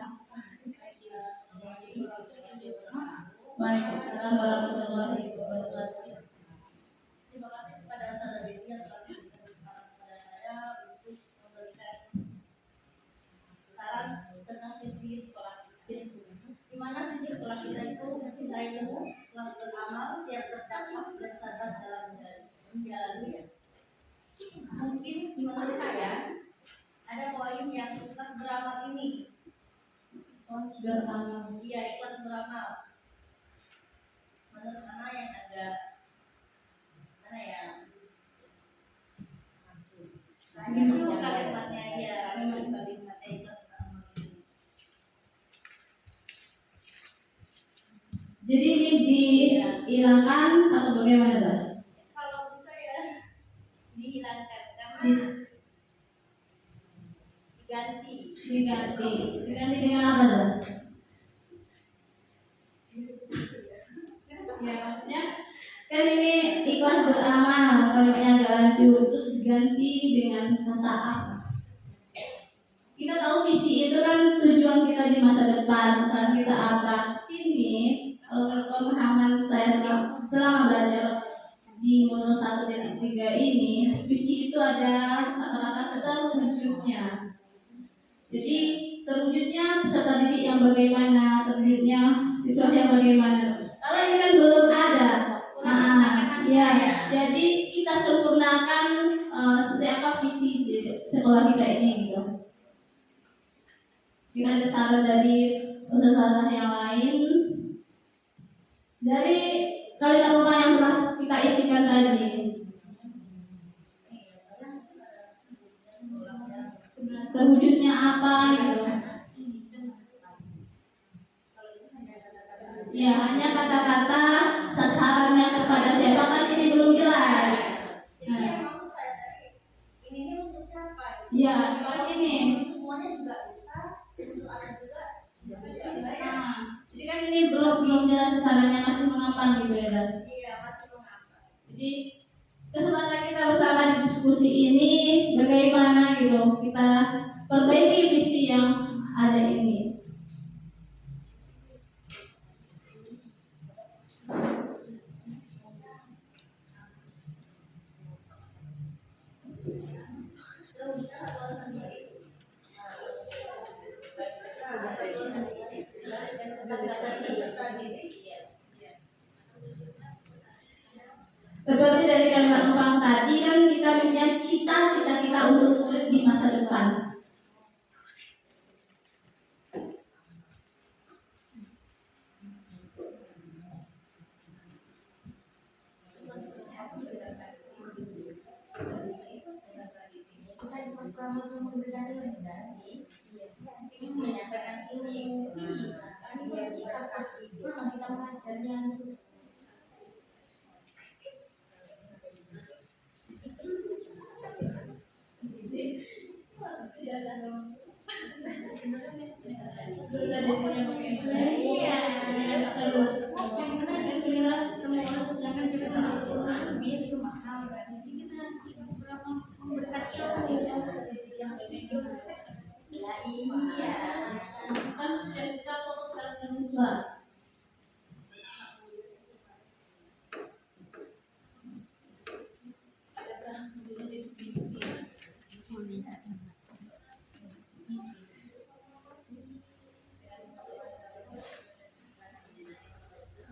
Waalaikumsalam warahmatullahi wabarakatuh. Terima kasih kepada saudara Dewi yang telah memberikan kesempatan kepada saya untuk memberikan saran tentang visi sekolah. Di mana visi sekolah kita itu mencintai ilmu, telah beramal, siap berdakwah dan sabar dalam menjalaninya. Mungkin menurut saya ada poin yang ikhlas beramal ini. Ikhlas beramal. Iya, ikhlas beramal. Menurut Ana yang agak mana ya? Itu kalimatnya ya, kalimatnya ikhlas beramal. Jadi ini dihilangkan atau bagaimana, Zah? Kalau bisa ya dihilangkan karena diganti dengan apa, Zah? Ya, maksudnya kan ini ikhlas beramal, kalimatnya agak lanjut, terus diganti dengan kata apa? Kita tahu visi itu kan tujuan kita di masa depan, sasaran kita apa. Sini, kalau menurut pemahaman saya selama belajar di Mono 1.3 ini, visi itu ada kata-kata terwujudnya. Jadi terwujudnya peserta didik yang bagaimana, terwujudnya siswa yang bagaimana. Karena ini kan belum ada. Ya, jadi kita sempurnakan seperti apa visi di sekolah kita ini gitu. Mungkin ada saran dari usaha yang lain dari kalimat rumah yang telah kita isikan tadi. Terwujudnya apa gitu. Ya, hanya kata-kata sasarannya kepada siapa kan ini belum jelas. Jadi maksud saya tadi ini untuk siapa? Ya, kalau ini semuanya juga bisa, untuk anak juga bisa juga ya. Jadi kan ini belum jelas sasarannya, masih mengambang gitu ya, Zat? Iya, masih mengambang. Jadi kesempatan kita bersama di diskusi ini bagaimana gitu kita perbaiki visi yang ada ini. Seperti dari kalimat Empang tadi kan kita misalnya cita-cita kita untuk murid di masa depan. menyampaikan ini kita mengajarnya semua orang jangan kita biar itu mahal jadi kita sih berapa memberikan ilmu lah iya Kan kita fokuskan ke siswa.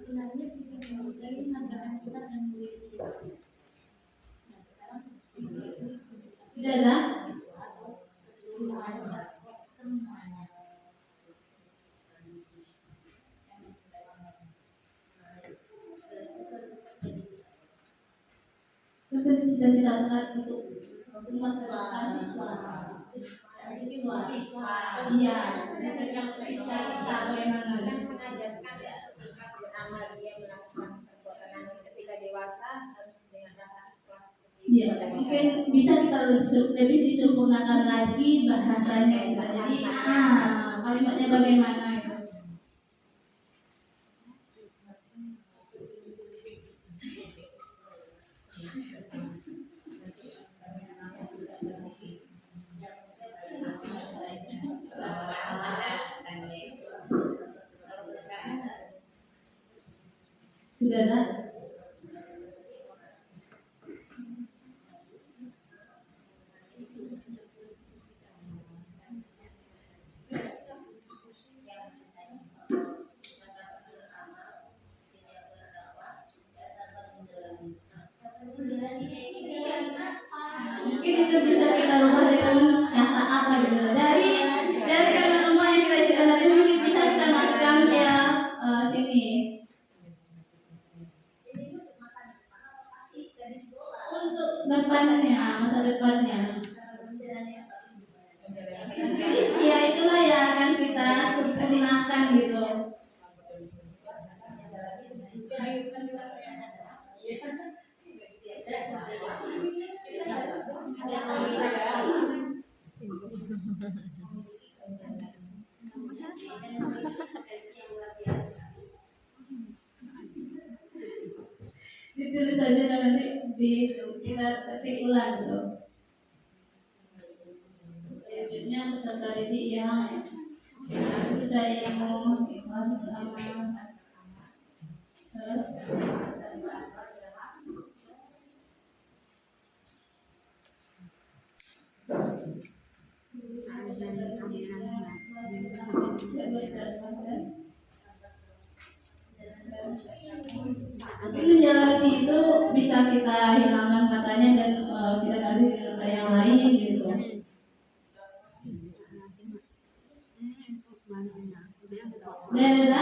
sebenarnya visi misi ini mengajarkan kita dan murid kita. Nah sekarang Tidak ada. semuanya. Seperti cita-cita untuk Siswa. Iya, siswa kita bagaimana? Mengajarkan ya ikhlas beramal, dia melakukan perbuatan nanti ketika dewasa harus dengan rasa ikhlas. Iya, mungkin bisa kita lebih disempurnakan lagi bahasanya kita. Jadi, kalimatnya bagaimana itu? Sudah ada? Mungkin itu bisa kita ubah dengan kata apa gitu. Dari kalimat rumah yang kita isikan tadi mungkin bisa kita masukkan ya sini. Untuk depannya, masa depannya. Ya itulah yang akan kita sempurnakan gitu. Ditulis saja dan nanti kita ketik ulang gitu. Selanjutnya peserta didik yang kita ilmu ikhlas beramal. Terus mungkin menjalani itu bisa kita hilangkan katanya dan kita ganti dengan kata yang lain gitu. Dan Reza,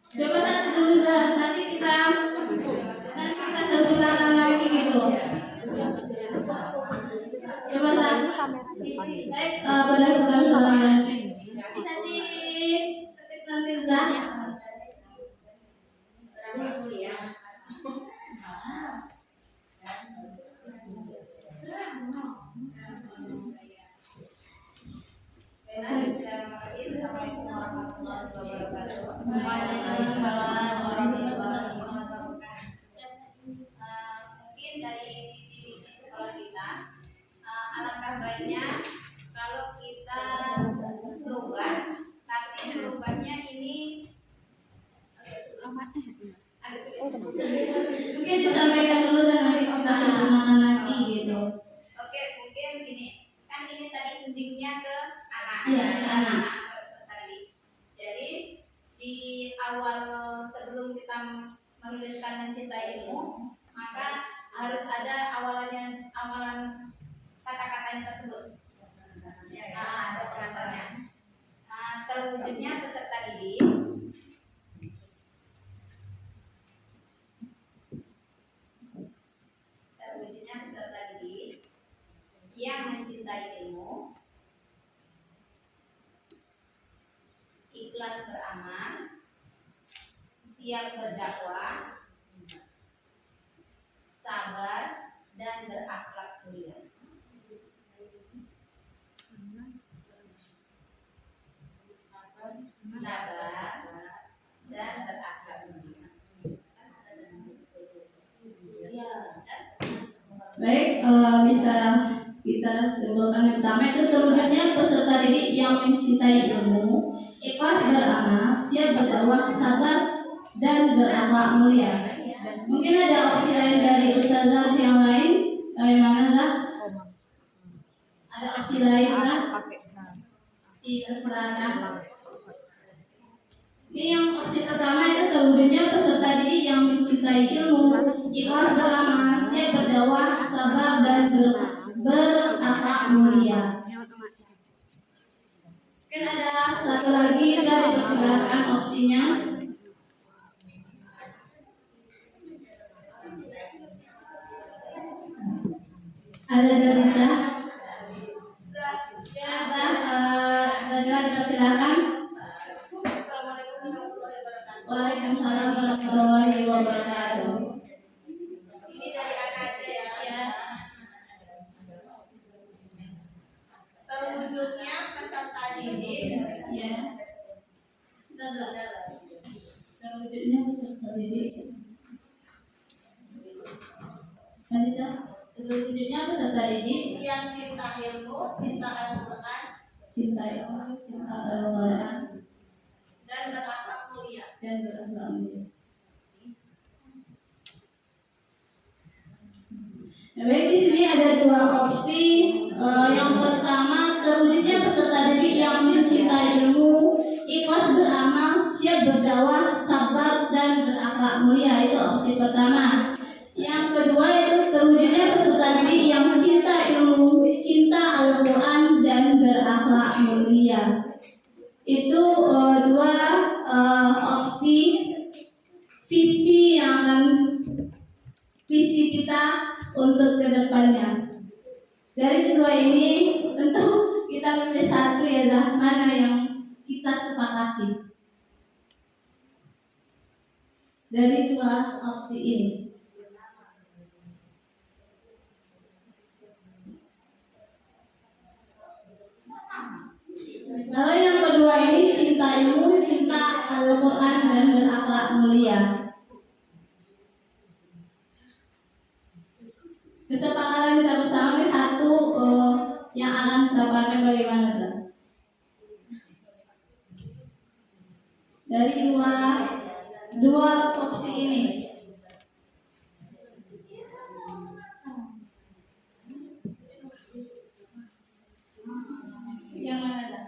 coba satu dulu Zah, nanti kita sempurnakan lagi gitu. Coba Zah, baik benar-benar salah. Bisa diketik nanti Zah. Assalamualaikum warahmatullahi wabarakatuh. Waalaikumsalam warahmatullahi wabarakatuh. Mungkin dari visi-misi sekolah kita, alangkah baiknya kalau kita berubah, tapi berubahnya ini agak sulit. Mungkin disampaikan dulu dan nanti kita sempurnakan lagi gitu. Oke, mungkin gini, kan ini tadi endingnya ke anak. Iya, ke anak. Jadi di awal sebelum kita menuliskan mencintai ilmu, maka harus ada amalan kata-katanya tersebut. Ada pengantarnya. Terwujudnya peserta didik yang mencintai ilmu, ikhlas beramal, siap berdakwah, sabar dan berakhlak mulia. Sabar dan berakhlak mulia. Baik, bisa kita simpulkan yang pertama itu terwujudnya peserta didik yang mencintai ilmu, ikhlas beramal, siap berdakwah, sabar dan berakhlak mulia. Mungkin ada opsi lain dari ustazah yang lain, bagaimana Zah? Ada opsi lain Zah? Silakan. Ini yang opsi pertama itu terwujudnya peserta didik yang mencintai ilmu, ikhlas beramal, siap berdakwah, sabar dan berakhlak mulia. Mungkin ada satu lagi dari persilakan opsinya. Ada Zalita? Ya, Zalita dipersilakan. Waalaikumsalam warahmatullahi wabarakatuh. Ini dari anak aja ya. Ya. Terwujudnya peserta didik. Ya. Terwujudnya peserta didik. Anita, terwujudnya peserta didik Yang cinta ilmu, cinta Al-Quran, cinta Allah, cinta Al-Quran dan berakhlak mulia. dan berakhlak mulia. Nah, baik, di sini ada dua opsi. Yang pertama, terwujudnya peserta didik yang mencintai ilmu, ikhlas beramal, siap berdakwah, sabar dan berakhlak mulia. Itu opsi pertama. Yang kedua itu terwujudnya peserta didik yang cinta ilmu, cinta Al-Quran dan berakhlak mulia. Itu dua opsi visi kita untuk kedepannya. Dari kedua ini tentu kita memilih satu ya, mana yang kita sepakati dari dua opsi ini. Kalau yang kedua ini cinta ilmu, cinta Al-Quran dan berakhlak mulia. Kesepakatan kita bersama ini satu yang akan kita pakai bagaimana Zah? Dari dua opsi ini. Yang mana Zah?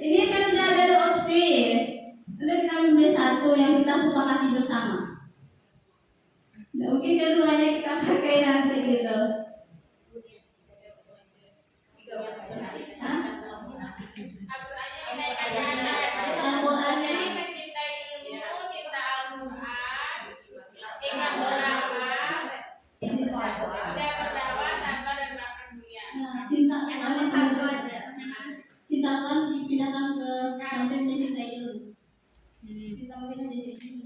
Ini kan sudah ada dua opsi. Nanti kita memilih satu yang kita sepakati bersama. Nah, mungkin keduanya kita pakai nanti gitu. Hah? Al-Qurannya Jadi mencintai ilmu, cinta Al-Quran, iman berakhlak, siap berdakwah, sabar dan berakhlak mulia. Nah, cinta Al-Quran satu aja. Cinta Al-Quran dipindahkan ke samping mencintai ilmu. Kita mungkin di sini.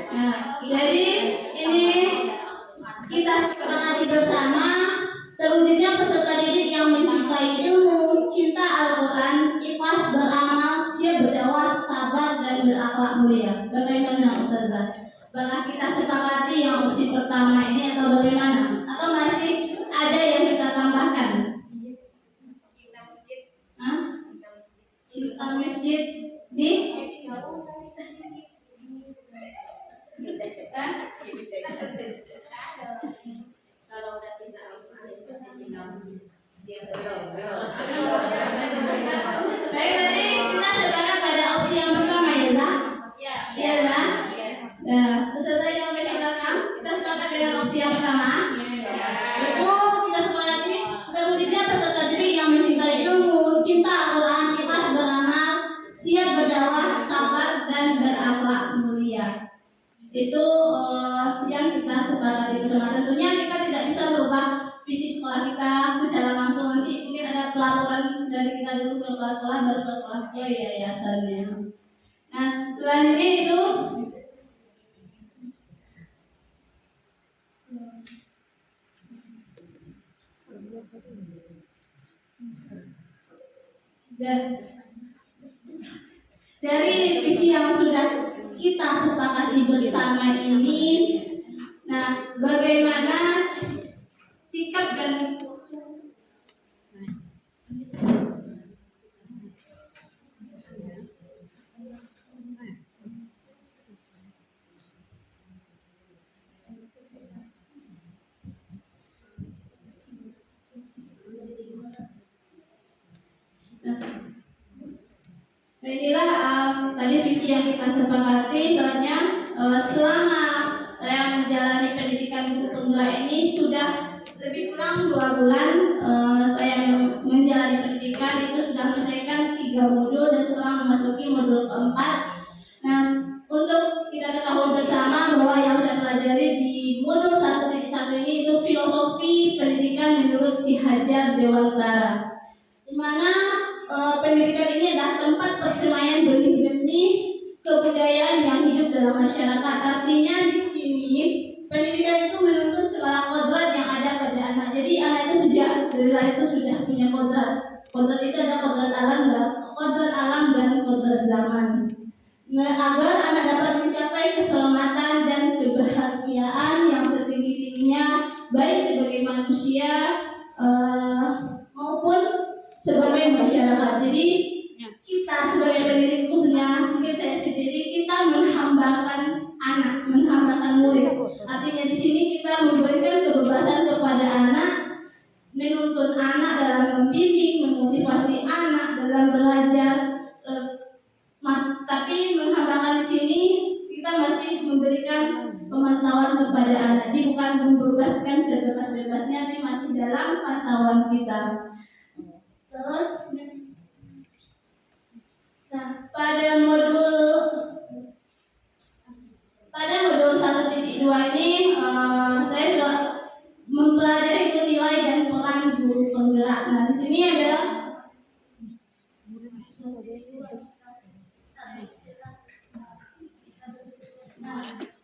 Nah, jadi ini kita sepakati bersama terwujudnya peserta didik yang mencintai ilmu, cinta Al-Quran, ikhlas beramal, siap berdakwah, sabar dan berakhlak mulia. Bagaimana Ustazah? Apakah kita sepakati yang opsi pertama ini atau bagaimana? Atau masih ada yang kita tambahkan? Hah? Cinta masjid di? Kalau udah cinta Al-Quran itu pasti cinta masjid. Dia Baik, berarti kita sepakat pada opsi yang pertama ya, Zah? Iya, Zah? Nah, peserta yang masih datang, kita sepakat dengan opsi yang pertama. Itu kita sepakati terwujudnya peserta didik yang mencintai ilmu, cinta Al-Quran, ikhlas beramal, siap berdakwah, sabar dan berakhlak mulia. Itu yang kita sepakati bersama. Tentunya kita tidak bisa merubah visi sekolah kita secara langsung. Nanti mungkin ada pelaporan dari kita dulu ke kepala sekolah, baru ke sekolah ke yayasannya. Nah, selanjutnya itu dan dari visi yang sudah kita sepakati bersama ini, nah bagaimana sikap dan Nah, inilah tadi visi yang kita sepakati. Soalnya selama saya menjalani pendidikan guru penggerak ini sudah lebih kurang 2 bulan saya menjalani pendidikan, itu sudah menyelesaikan 3 modul dan sekarang memasuki modul keempat. Nah, untuk kita ketahui bersama bahwa yang saya pelajari di modul 1.1 ini itu filosofi pendidikan menurut Ki Hajar Dewantara, di mana pendidikan ini adalah tempat persemaian benih-benih kebudayaan yang hidup dalam masyarakat. Artinya di sini pendidikan itu menuntut segala kodrat yang ada pada anak. Jadi anak itu sejak dari lahir itu sudah punya kodrat. Kodrat itu ada kodrat alam dan kodrat zaman. Nah, agar anak dapat mencapai keselamatan dan kebahagiaan yang setinggi-tingginya, baik sebagai manusia maupun sebagai masyarakat. Jadi kita sebagai pendidik, khususnya mungkin saya sendiri, kita menghambakan anak, menghambakan murid. Artinya di sini kita memberikan kebebasan kepada anak, menuntun anak dalam membimbing, memotivasi anak dalam belajar. Tapi menghambakan di sini kita masih memberikan pemantauan kepada anak. Jadi bukan membebaskan sebebas-bebasnya, tapi masih dalam pantauan kita. Terus, nah pada modul 1.2 ini saya sudah mempelajari itu nilai dan peran guru penggerak. Nah di sini adalah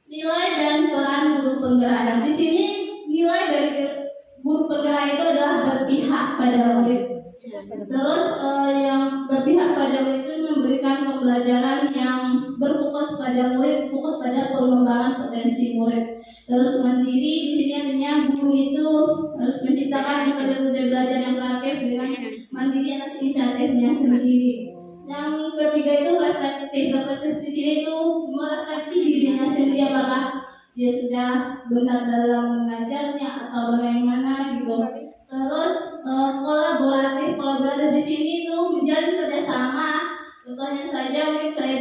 nilai dan peran guru penggerak. Nah, di sini nilai dari guru penggerak itu adalah berpihak pada murid. Terus yang berpihak pada murid itu memberikan pembelajaran yang berfokus pada murid, fokus pada pengembangan potensi murid. Terus mandiri, di sini artinya guru itu harus menciptakan metode belajar yang kreatif dengan mandiri atas inisiatifnya sendiri. Yang ketiga itu reflektif di sini itu merefleksi dirinya sendiri, apakah dia sudah benar dalam mengajarnya atau bagaimana gitu. Terus kolaboratif di sini itu menjalin kerjasama. Contohnya saja mungkin saya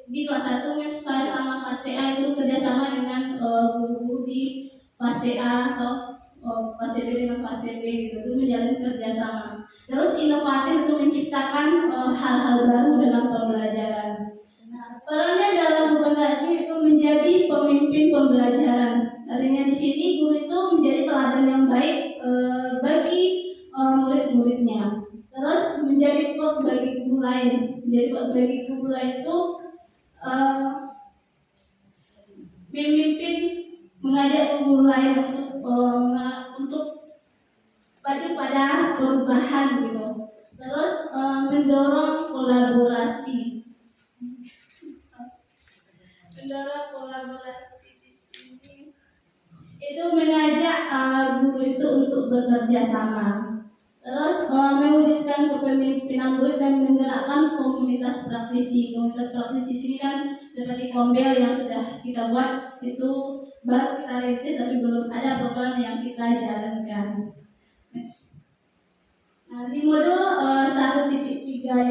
di kelas 1 mungkin saya sama fase A itu kerjasama dengan guru-guru di fase A atau fase B dengan fase B gitu, itu menjalin kerjasama. Terus inovatif itu menciptakan hal-hal baru dalam pembelajaran. Nah, perannya dalam pembelajaran itu menjadi pemimpin pembelajaran. Artinya di sini guru itu menjadi teladan yang baik bagi murid-muridnya. Terus menjadi coach bagi guru lain. Menjadi coach bagi guru lain itu memimpin, mengajak guru lain untuk maju pada perubahan gitu. Terus mendorong kolaborasi. Di sini itu mengajak guru itu untuk bekerja sama. Terus mewujudkan kepemimpinan murid dan menggerakkan komunitas praktisi. Komunitas praktisi di sini kan seperti Kombel yang sudah kita buat, itu baru kita rintis tapi belum ada program yang kita jalankan. Nah, di modul 1.3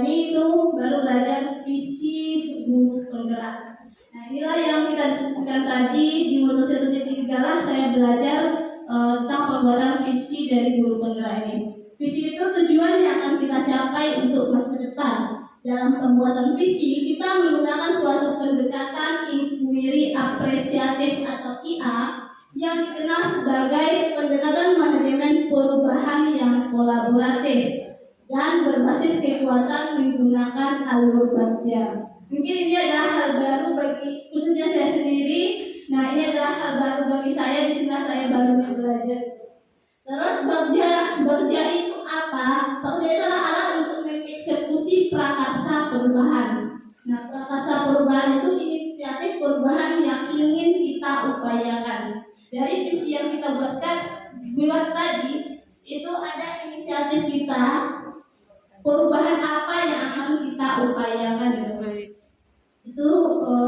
ini itu baru belajar visi guru penggerak. Nah, inilah yang kita diskusikan tadi. Di modul 1.3 lah saya belajar tentang pembuatan visi dari guru penggerak ini. Visi itu tujuan yang akan kita capai untuk masa depan. Dalam pembuatan visi, kita menggunakan suatu pendekatan inquiry apresiatif atau IA yang dikenal sebagai pendekatan manajemen perubahan yang kolaboratif dan berbasis kekuatan menggunakan alur bagja. Mungkin ini adalah hal baru bagi khususnya saya sendiri. Nah, ini adalah hal baru bagi saya, di sini saya baru belajar. Terus bagja itu apa? Bagja itu adalah alat untuk mengeksekusi prakarsa perubahan. Nah, prakarsa perubahan itu inisiatif perubahan yang ingin kita upayakan. Dari visi yang kita buat tadi, itu ada inisiatif kita, perubahan apa yang akan kita upayakan gitu. Itu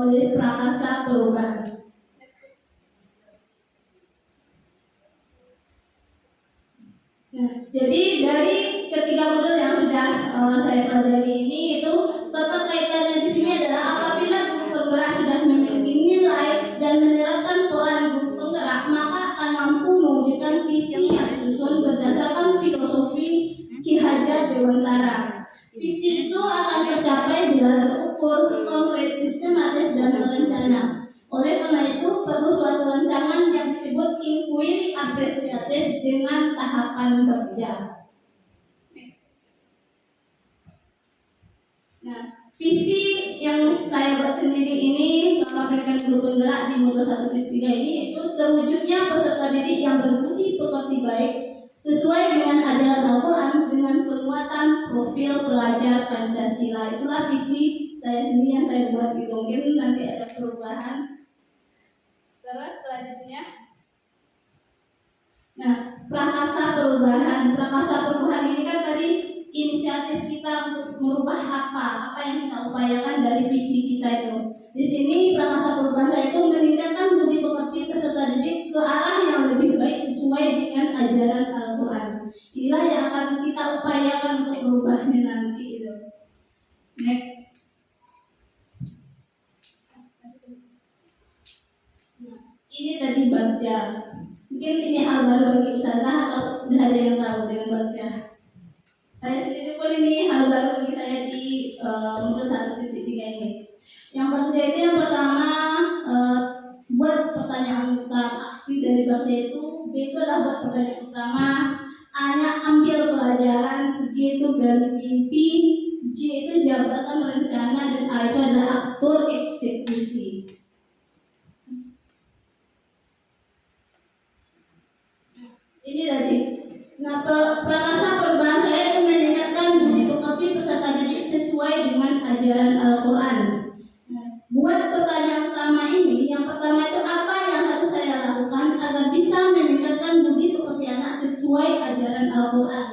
dari prakarsa perubahan. Nah, jadi dari ketiga modul yang sudah saya pelajari ini itu tetap kaitannya di sini adalah apabila guru penggerak sudah memiliki nilai dan menerapkan peran guru penggerak, maka akan mampu sementara. Visi itu akan tercapai bila terukur, konkret, sistematis, dan terencana. Oleh karena itu, perlu suatu rancangan yang disebut inquiry apresiatif dengan tahapan kerja. Nah, visi yang saya buat sendiri ini selama pendidikan guru penggerak di modul 1.3 ini itu terwujudnya peserta didik yang berbudi pekerti baik sesuai dengan ajaran Al-Quran dengan penguatan profil pelajar Pancasila. Itulah visi saya sendiri yang saya buat gitu. Mungkin nanti ada perubahan. Terus selanjutnya, nah, prakarsa perubahan ini kan tadi inisiatif kita untuk merubah apa yang kita upayakan dari visi kita itu. Di sini prakarsa perubahan saya itu meningkatkan budi pekerti peserta didik ke arah yang lebih baik sesuai dengan ajaran Al-Quran. Inilah yang akan kita upayakan untuk merubahnya nanti itu. Next. Ini tadi baca. Mungkin ini hal baru bagi ustazah atau sudah ada yang tahu dengan baca. Saya sendiri pun ini hal baru bagi saya di modul 1.3 ini. Yang baca itu yang pertama buat pertanyaan utama. Arti dari baca itu, B itu adalah buat pertanyaan utama, A-nya ambil pelajaran, G itu gali mimpi, J itu jabatan rencana, dan A itu adalah aktor eksekusi. Ini tadi. Nah, prakarsa perubahan saya itu meningkatkan budi pekerti peserta didik sesuai dengan ajaran Al-Quran. Nah, buat pertanyaan utama ini, yang pertama itu apa yang harus saya lakukan agar bisa meningkatkan budi pekerti anak sesuai ajaran Al-Quran.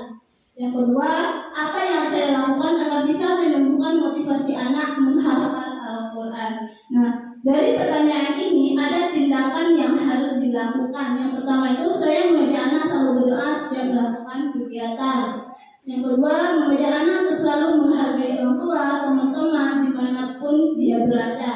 Yang kedua, apa yang saya lakukan agar bisa menumbuhkan motivasi anak menghafal Al-Quran. Nah, dari pertanyaan ini ada tindakan yang harus dilakukan. Yang pertama itu saya mengajak anak selalu berdoa setiap melakukan kegiatan. Yang kedua, mengajak anak selalu menghargai orang tua, teman-teman dimanapun dia berada.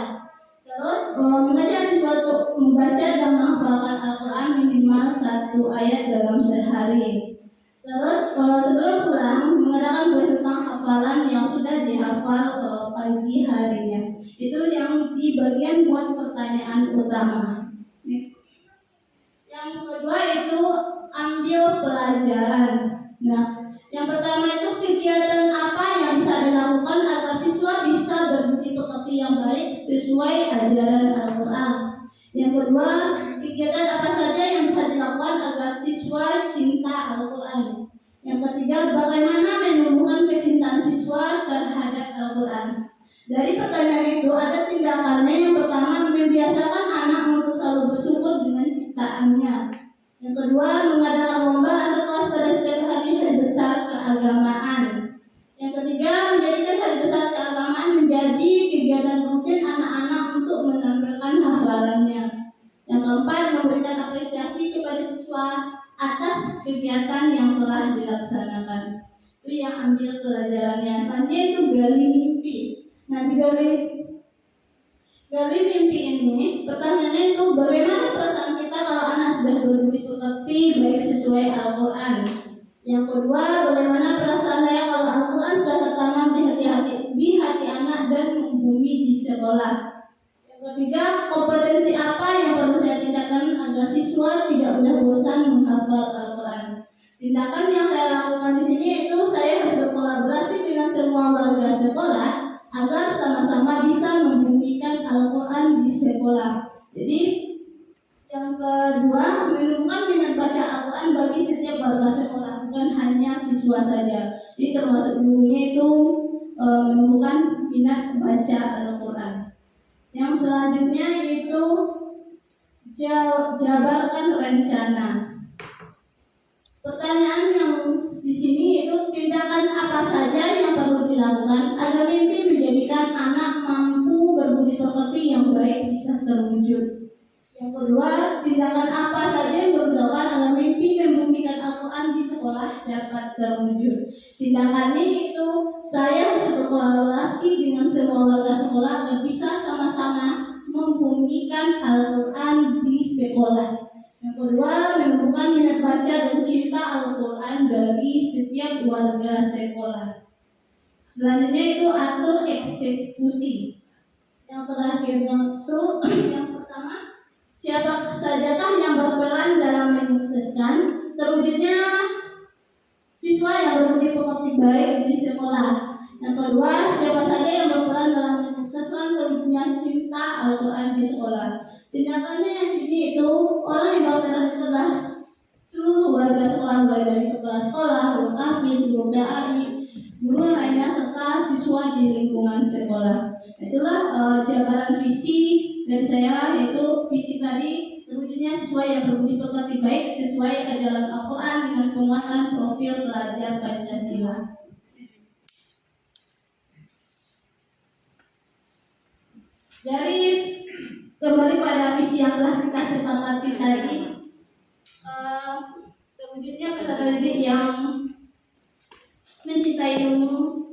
Terus mengajak siswa untuk membaca dan menghafalkan Al-Quran minimal 1 ayat dalam sehari. Terus sebelum pulang mengadakan kuis tentang hafalan yang sudah dihafal pagi harinya. Itu yang di bagian buat pertanyaan utama. Next. Yang kedua itu ambil pelajaran. Nah, yang pertama itu kegiatan apa yang bisa dilakukan agar siswa bisa berbudi pekerti yang baik sesuai ajaran Al-Quran. Yang kedua, kegiatan apa saja yang bisa dilakukan agar siswa cinta Al-Quran. Yang ketiga, bagaimana menumbuhkan kecintaan siswa terhadap Al-Quran. Dari pertanyaan itu ada tindakannya. Yang pertama, membiasakan anak untuk selalu bersyukur dengan ciptaannya. Yang kedua, mengadakan lomba atau kelas pada setiap hari besar keagamaan. Yang ketiga, menjadikan hari besar keagamaan menjadi kegiatan rutin anak-anak untuk menampilkan hafalannya. Yang keempat, memberikan apresiasi kepada siswa atas kegiatan yang telah dilaksanakan. Itu yang ambil pelajarannya. Selanjutnya itu gali mimpi. Nah, di gali mimpi ini, pertanyaannya itu bagaimana perasaan kita kalau anak sudah berbudi pekerti baik sesuai Al-Quran. Yang kedua, bagaimana perasaan saya kalau Al-Quran sudah tertanam di hati anak dan membumi di sekolah. Yang ketiga, kompetensi apa yang perlu saya tingkatkan agar siswa tidak mudah bosan menghafal Al-Quran. Tindakan yang saya lakukan di sini itu saya harus berkolaborasi dengan semua warga sekolah agar sama-sama bisa membumikan Al-Quran di sekolah. Jadi yang kedua, menumbuhkan minat baca Al-Quran bagi setiap warga sekolah, bukan hanya siswa saja. Jadi termasuk gurunya itu menumbuhkan minat baca Al-Quran. Yang selanjutnya itu jabarkan rencana. Pertanyaan yang di sini itu tindakan apa saja yang perlu dilakukan agar mimpi menjadikan anak mampu berbudi pekerti yang baik bisa terwujud. Yang kedua, tindakan apa saja yang perlu dilakukan agar mimpi membumikan Al-Quran di sekolah dapat terwujud. Tindakannya itu saya harus berkolaborasi dengan semua warga sekolah agar bisa sama-sama membumikan Al-Quran di sekolah. Yang kedua, menumbuhkan minat membaca dan cinta Al-Quran bagi setiap warga sekolah. Selanjutnya itu atur eksekusi. Yang terakhir itu yang pertama, siapa sajakah yang berperan dalam menyukseskan terwujudnya siswa yang berbudi pekerti baik di sekolah. Yang kedua, siapa saja yang berperan dalam menyukseskan terwujudnya cinta Al-Quran di sekolah. Tindakannya yang sini itu orang yang berperan itu adalah seluruh warga sekolah, mulai dari kepala sekolah, guru tahfiz, guru PAI, guru lainnya serta siswa di lingkungan sekolah. Itulah jabaran visi dari saya, yaitu visi tadi terwujudnya siswa yang berbudi pekerti baik sesuai ajaran Al-Quran dengan penguatan profil pelajar Pancasila. Dari kembali pada visi yang telah kita sepakati tadi, terwujudnya peserta didik yang mencintai ilmu,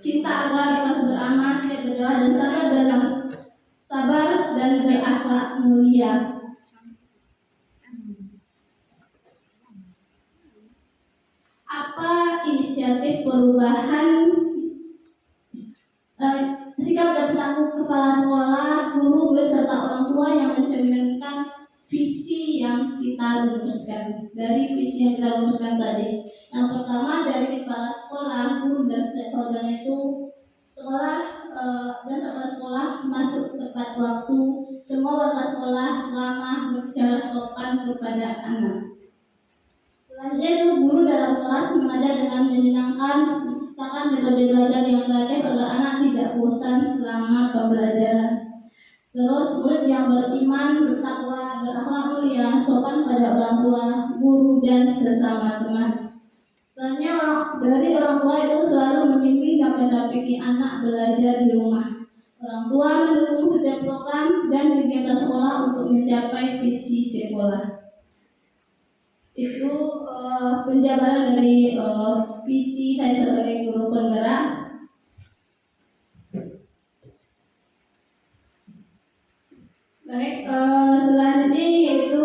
cinta agama, ikhlas beramal, siap berdoa dan sabar dan berakhlak mulia. Apa inisiatif perubahan sikap dan perilaku kepala sekolah, guru beserta orang tua yang mencerminkan visi yang kita rumuskan? Dari visi yang kita rumuskan tadi, yang pertama dari kepala sekolah, guru dan stakeholder itu sekolah masuk tepat waktu, semua warga sekolah ramah berbicara sopan kepada anak. Selanjutnya itu guru dalam kelas mengajar dengan menyenangkan, menciptakan metode belajar yang kreatif agar anak tidak bosan selama pembelajaran. Terus murid yang beriman, bertakwa, berakhlak mulia, sopan pada orang tua, guru dan sesama teman. Selanjutnya dari orang tua itu selalu membimbing dan mendampingi anak belajar di rumah. Orang tua mendukung setiap program dan kegiatan sekolah untuk mencapai visi sekolah. Itu penjabaran dari visi saya sebagai guru penggerak. Baik, selanjutnya yaitu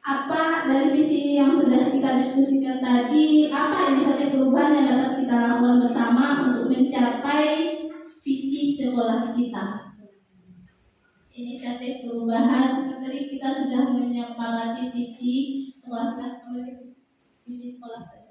apa dari visi yang sudah kita diskusikan tadi, apa inisiatif perubahan yang dapat kita lakukan bersama untuk mencapai visi sekolah kita. Inisiatif perubahan, tadi kita sudah menyepakati visi sekolah kita, kembali visi sekolah tadi.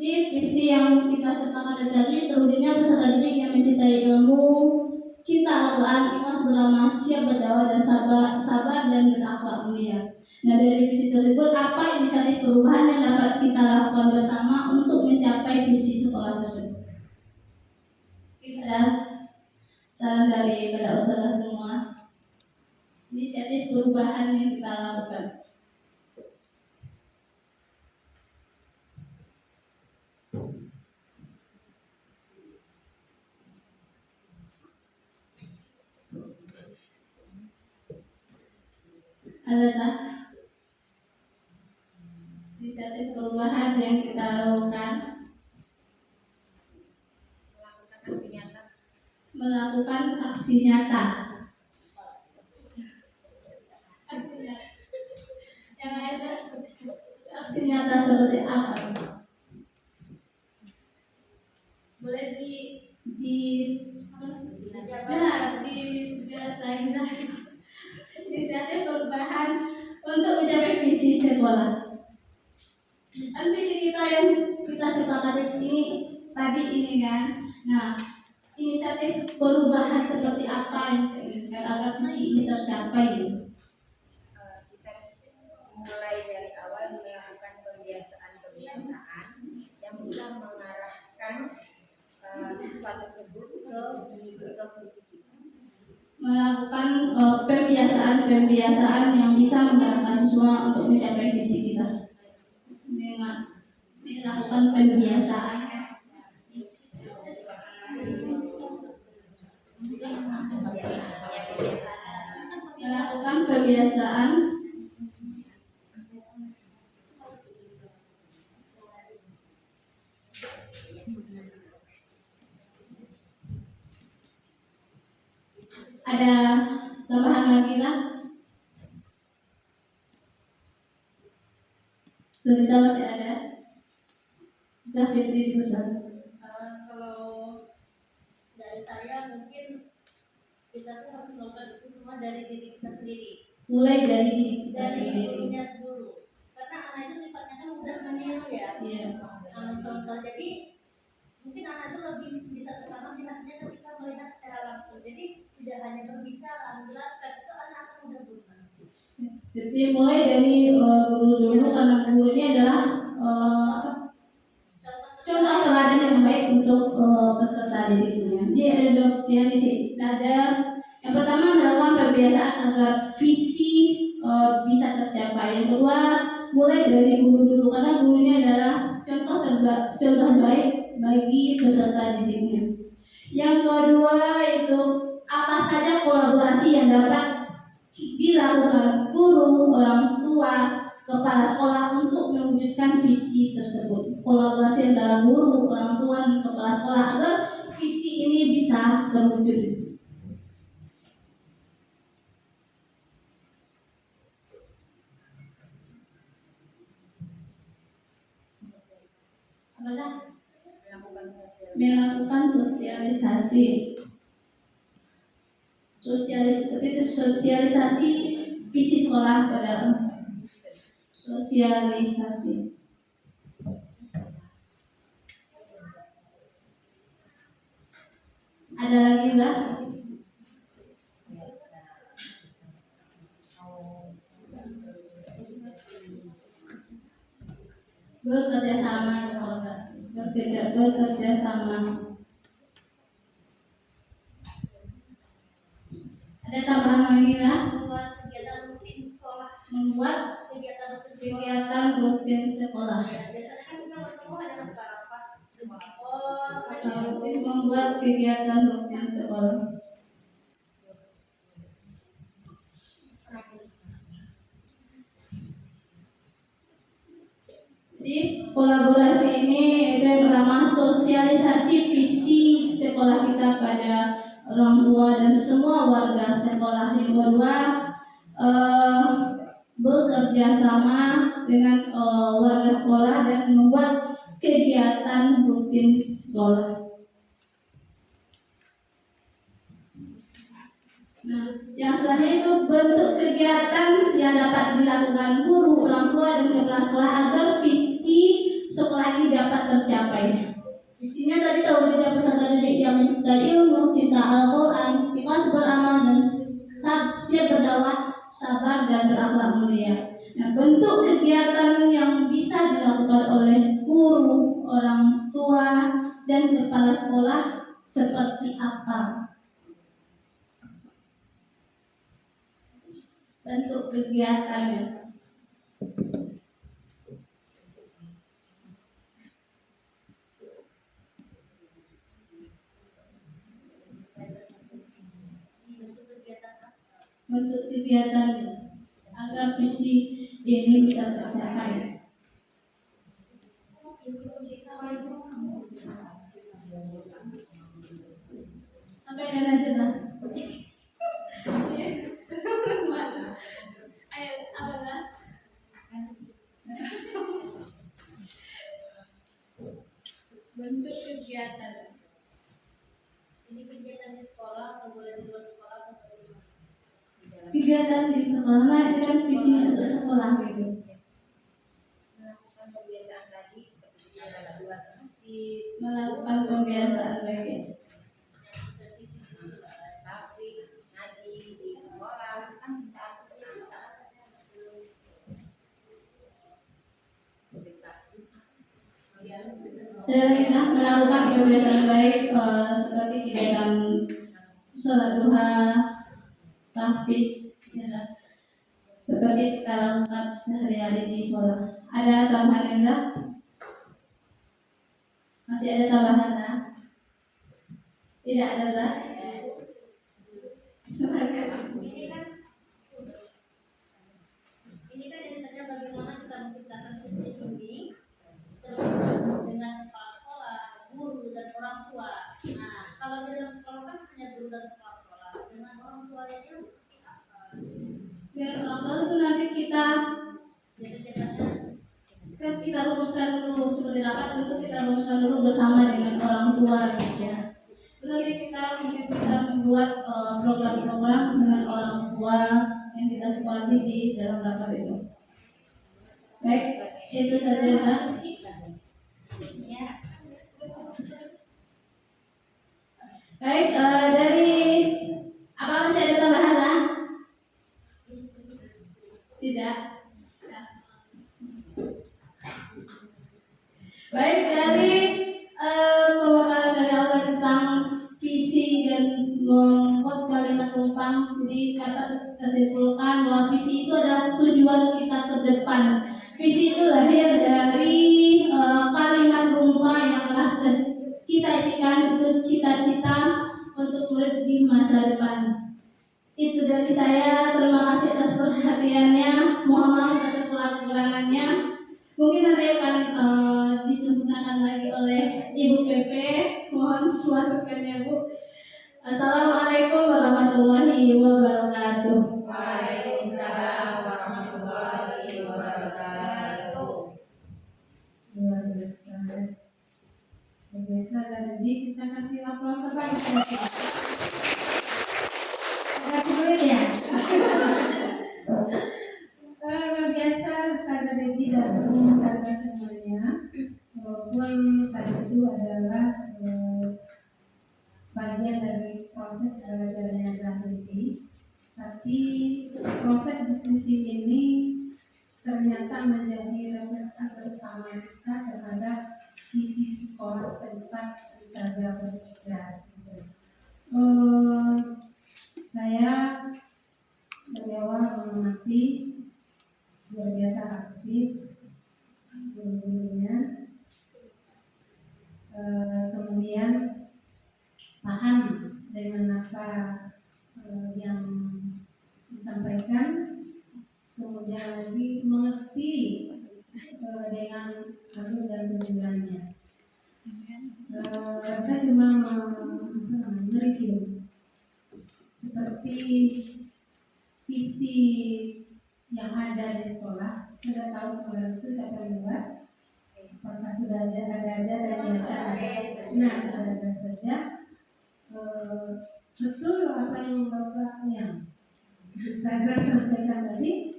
Ini visi yang kita sepakati tadi, terwujudnya peserta didik yang mencintai ilmu, cinta Al-Quran, ikhlas beramal, siap berdakwah dan sabar dan berakhlak mulia. Nah, dari visi tersebut, apa inisiatif perubahan yang dapat kita lakukan bersama untuk mencapai visi sekolah tersebut? Kita ada saran dari pada ustazah semua, inisiatif perubahan yang kita lakukan. Ada inisiatif perubahan yang kita lakukan? Melakukan aksi nyata. Yang ada aksi nyata seperti apa? Boleh dijelasin inisiatif perubahan untuk mencapai visi sekolah. Kan visi kita yang kita sepakati ini tadi ini kan. Nah, inisiatif perubahan seperti apa yang kita inginkan agar visi ini tercapai? Kita mulai dari awal melakukan kebiasaan yang bisa mengarahkan siswa tersebut ke visi kita. Melakukan pembiasaan yang bisa mengarahkan siswa untuk mencapai visi kita. Melakukan pembiasaan. kebiasaan ada tambahan lagi lah. Cerita masih ada. Zafitri Besar. Kalau dari saya mungkin kita tuh harus melakukan itu semua dari diri kita sendiri, Mulai dari diri kita dari sendiri. gurunya dulu, karena anak itu sifatnya kan mudah meniru ya. Iya. Contoh, jadi mungkin anak itu lebih bisa tertanam di hatinya ketika melihat secara langsung. Jadi tidak hanya berbicara, menjelaskan, itu anak akan mudah berusaha. Jadi mulai dari guru dulu, karena guru ini adalah contoh teladan yang baik untuk peserta didiknya. Jadi ada yang di sini. Ada yang pertama melakukan pembiasaan agar visi bisa tercapai. Yang kedua mulai dari guru dulu, karena gurunya adalah contoh baik bagi peserta didiknya. Yang kedua itu apa saja kolaborasi yang dapat dilakukan guru, orang tua, kepala sekolah untuk mewujudkan visi tersebut. Kolaborasi antara guru, orang tua, dan kepala sekolah agar visi ini bisa terwujud. Apakah? Melakukan sosialisasi. Sosialisasi visi sekolah pada sosialisasi. Ada lagi enggak? Bekerja sama, bekerja sama. Ada tambahan lagi lah? Membuat kegiatan rutin sekolah. Membuat kegiatan rutin sekolah. Biasanya kan kita bertemu hanya buka rapat sekolah. Membuat kegiatan rutin sekolah. Jadi kolaborasi ini itu yang pertama, sosialisasi visi sekolah kita pada orang tua dan semua warga sekolah. Yang kedua, bekerja sama dengan warga sekolah dan membuat kegiatan rutin sekolah. Nah, yang selanjutnya itu bentuk kegiatan yang dapat dilakukan guru, orang tua, dan kepala sekolah agar visi sekolah ini dapat tercapai. Visinya tadi kalau kita peserta didik yang mencintai ilmu, cinta Al-Quran, ikhlas beramal, dan siap berdakwah, sabar, dan berakhlak mulia. Nah, bentuk kegiatan yang bisa dilakukan oleh guru, orang tua, dan kepala sekolah seperti apa? Bentuk kegiatannya. Bentuk kegiatannya agar visi ini bisa tercapai. Sampai dengan jelas. Ayo, apa lah? Bentuk kegiatan. Ini kegiatan di sekolah atau boleh di luar sekolah atau bagaimana? Kegiatan di sekolah dengan visi untuk sekolah gitu. Melakukan kebiasaan tadi seperti kita buat masjid, Melakukan pembiasaan lagi. tapi ngaji di sekolah kan kita Dan melakukan kebiasaan baik seperti kegiatan sholat duha, tahfiz, ya, seperti kita lakukan sehari-hari di sekolah. Ada tambahan enggak? Masih ada tambahan lah? Tidak ada lah? Semangat. dan kepala sekolah. Dengan orang tuanya itu seperti apa? Biar orang tua itu nanti kita Jadi caranya kan kita rumuskan dulu seperti rapat itu kita rumuskan dulu bersama dengan orang tua gitu ya. Nanti kita mungkin bisa membuat program-program dengan orang tua yang kita sepakati di dalam rapat itu. Baik, itu saja ya. Ya. Baik, dari apa masih ada tambahan lah? Tidak. Baik, dari pemaparan dari Allah tentang visi dan membuat kalimat rumpang, jadi dapat kesimpulan bahwa visi itu adalah tujuan kita ke depan. Visi itu lahir dari kalimat rumpang yang telah kita isikan, itu cita-cita untuk murid di masa depan. Itu dari saya, terima kasih atas perhatiannya, mohon maaf atas kekurangannya. Mungkin nanti akan disempurnakan lagi oleh Ibu PP. Mohon masukannya Bu. Assalamualaikum warahmatullahi wabarakatuh. Waalaikumsalam warahmatullahi wabarakatuh. Luar biasa. Luar biasa. Jadi kita kasih aplaus apa? Ada boleh ya? Luar biasa Ustazah Debbie dan Ustazah semuanya. Walaupun tadi itu adalah bagian dari proses belajarnya Zahidi, tapi proses diskusi ini ternyata menjadi refleksi bersama kita terhadap visi sekolah tempat Ustazah bertugas. Saya dari awal mengamati luar biasa aktif gurunya, kemudian paham dengan apa yang disampaikan, kemudian lagi mengerti dengan alur dan tujuannya. Saya cuma mereview seperti visi yang ada di sekolah. Sudah tahu kemarin itu siapa yang buat? Apakah sudah ada aja dan biasa? Nah, sudah ada saja. Betul apa yang Bapak yang Ustazah sampaikan tadi,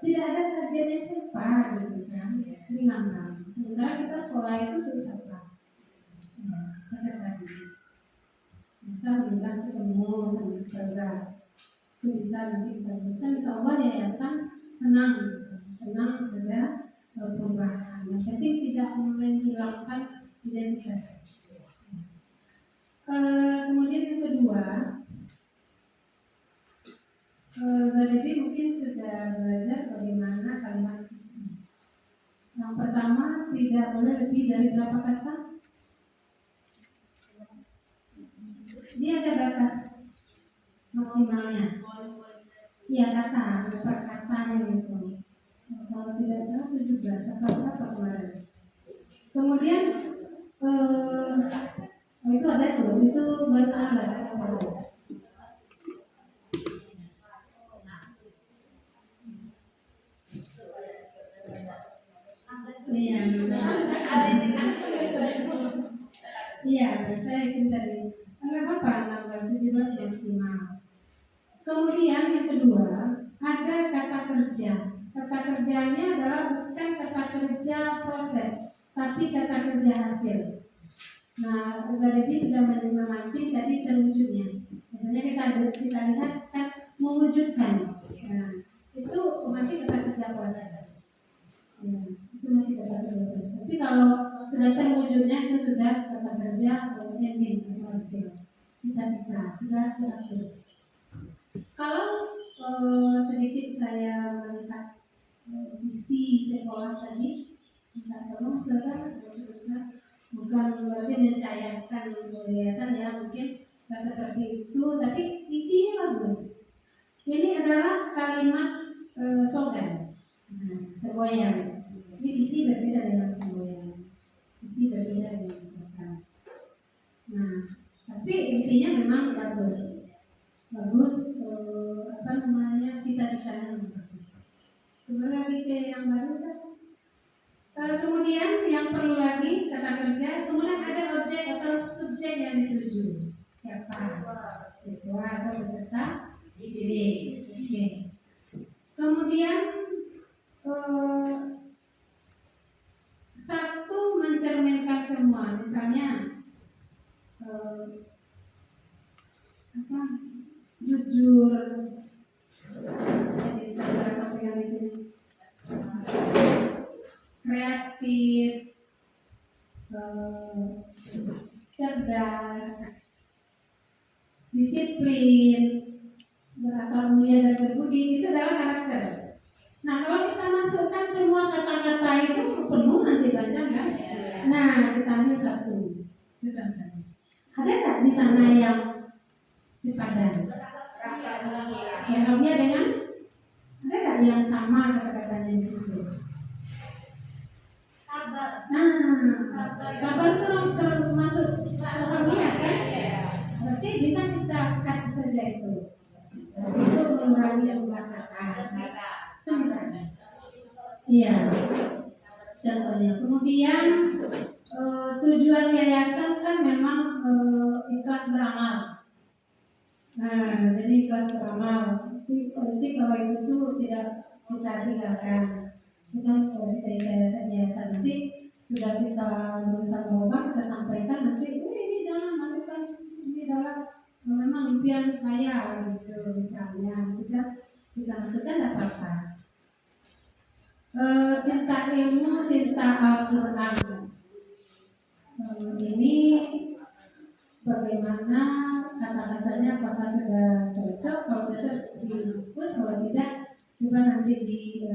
tidak ada kajian siapa gitu kan, ringan. Sementara kita sekolah itu terus apa? Peserta didik. Kita bilang ketemu sama Ustazah, itu bisa nanti kita bisa, insya Allah yayasan senang ada perubahan. Yang penting tidak menghilangkan identitas. Kemudian yang kedua, Zadevi mungkin sudah belajar bagaimana kalimat visi. Yang pertama, tidak boleh lebih dari berapa kata? Dia ada batas maksimalnya. Iya, kata, per katanya itu. Kalau tidak salah 17 atau berapa kemarin. Kemudian itu ada tuh, itu bahasa Arab saya tahu. Iya, saya yakin tadi. Apa 16, 17 yang maksimal. Kemudian yang kedua, ada kata kerja. Kata kerjanya adalah bukan kata kerja proses, tapi kata kerja hasil. Nah, Zadevi sudah memancing tadi terwujudnya. Biasanya kita lihat kan mewujudkan. Nah, itu masih kata kerja proses. Ya, itu masih kata kerja proses. Tapi kalau sudah terwujudnya itu sudah kata kerja ending atau hasil. Cita-cita sudah berakhir. Kalau sedikit saya melihat visi sekolah tadi, minta tolong saudara, bukan berarti mencairkan yayasan ya, mungkin nggak seperti itu, tapi isinya bagus. Ini adalah kalimat slogan, semboyan. Ini visi berbeda dengan semboyan, visi berbeda dengan slogan. Nah, Tapi intinya memang bagus, cita-citanya memang bagus. Kembali lagi ke yang baru Ustaz. Kemudian yang perlu lagi kata kerja, kemudian ada objek atau subjek yang dituju. Siapa? Siswa atau peserta didik. Oke. Kemudian satu mencerminkan semua, misalnya jujur, jadi salah satu yang di sini kreatif, cerdas, disiplin, berakal mulia dan berbudi, itu adalah karakter. Nah, kalau kita masukkan semua kata-kata itu penuh nanti baca kan? Nah, kita ambil satu. Itu contohnya. Ada nggak di sana yang sepadan? Yang dia dengan ada nggak yang sama kata-katanya di situ? Sabar. Nah, sabar itu termasuk orangnya kan? Berarti bisa kita cut saja itu. Itu mengurangi jumlah kata. Itu misalnya. Iya. Contohnya. Kemudian tujuan yayasan kan memang ikhlas beramal. Nah, jadi ikhlas beramal. Berarti kalau itu tuh tidak kita tinggalkan. Itu kan kalau sudah yayasan nanti sudah kita berusaha mengubah, kita sampaikan nanti, ini jangan masukkan ini dalam memang impian saya gitu misalnya. Kita masukkan tidak apa-apa. Cinta ilmu, cinta Al-Quran. Ini bagaimana kata-katanya, apakah sudah cocok? Kalau cocok dihapus, kalau tidak coba nanti di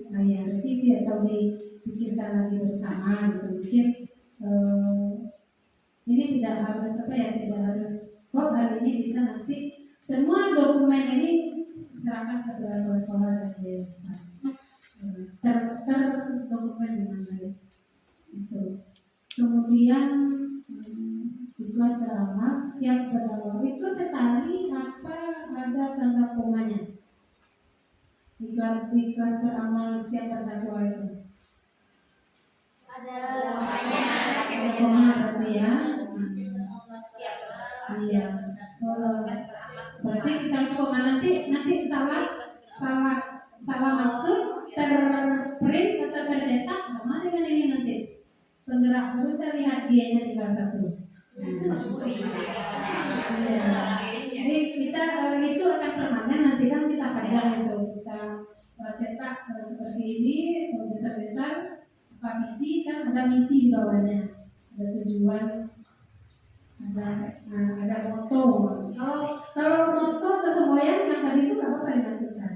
revisi atau dipikirkan lagi bersama gitu. Mungkin ini tidak harus tidak harus hari ini bisa nanti semua dokumen ini serahkan ke kepala sekolah dan yayasan. Dokumen dengan baik. Itu. Kemudian ikhlas beramal, siap beramal itu sekali apa ada tanda komanya? Ikhlas beramal siap bertakwa itu. Ada koma berarti ya. Iya. Berarti kita harus koma nanti salah maksud terprint atau tercetak sama dengan ini nanti. Penggerak baru saya lihat dia-nya tinggal satu. Jadi kita itu akan permanen nanti kan kita pajang itu kita cetak seperti ini besar-besar misi kan ada misi di bawahnya ada tujuan ada moto. Kalau moto kesemuanya yang tadi itu nggak apa-apa dimasukkan.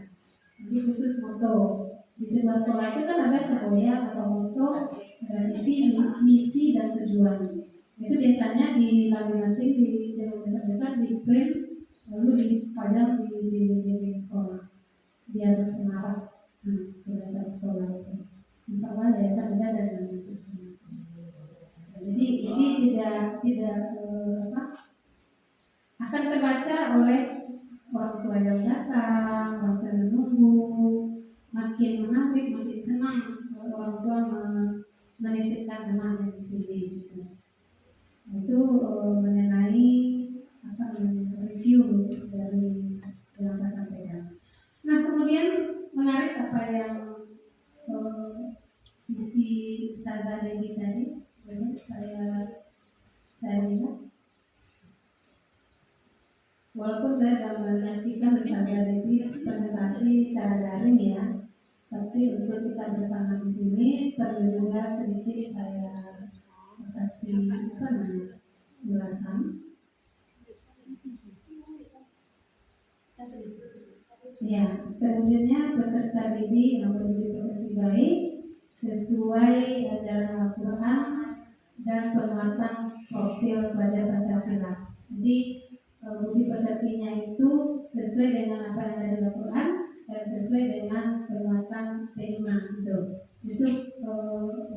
Jadi khusus moto di sebuah sekolah itu kan ada semboyan atau moto, ada misi dan tujuan. Itu biasanya dilaminatin di besar-besar di print lalu dipajang di sekolah biar semarak kelihatan sekolah itu. Misalnya yayasan ada dan jadi tidak akan terbaca oleh orang tua yang datang, orang tua yang menunggu, makin menarik, makin senang orang tua menitipkan anaknya di sini gitu. Itu mengenai review dari yang saya sampaikan. Nah kemudian menarik apa yang visi Ustazah Dewi tadi, saya lihat. Walaupun saya sudah menyaksikan Ustazah Dewi presentasi secara daring ya, tapi untuk kita bersama di sini perlu juga sedikit saya kasih ulasan. Ya, terwujudnya peserta didik yang berbudi baik sesuai ajaran Al-Quran dan penguatan profil pelajar Pancasila. Jadi budi pekertinya itu sesuai dengan apa yang ada di Al-Quran dan sesuai dengan penguatan P5 itu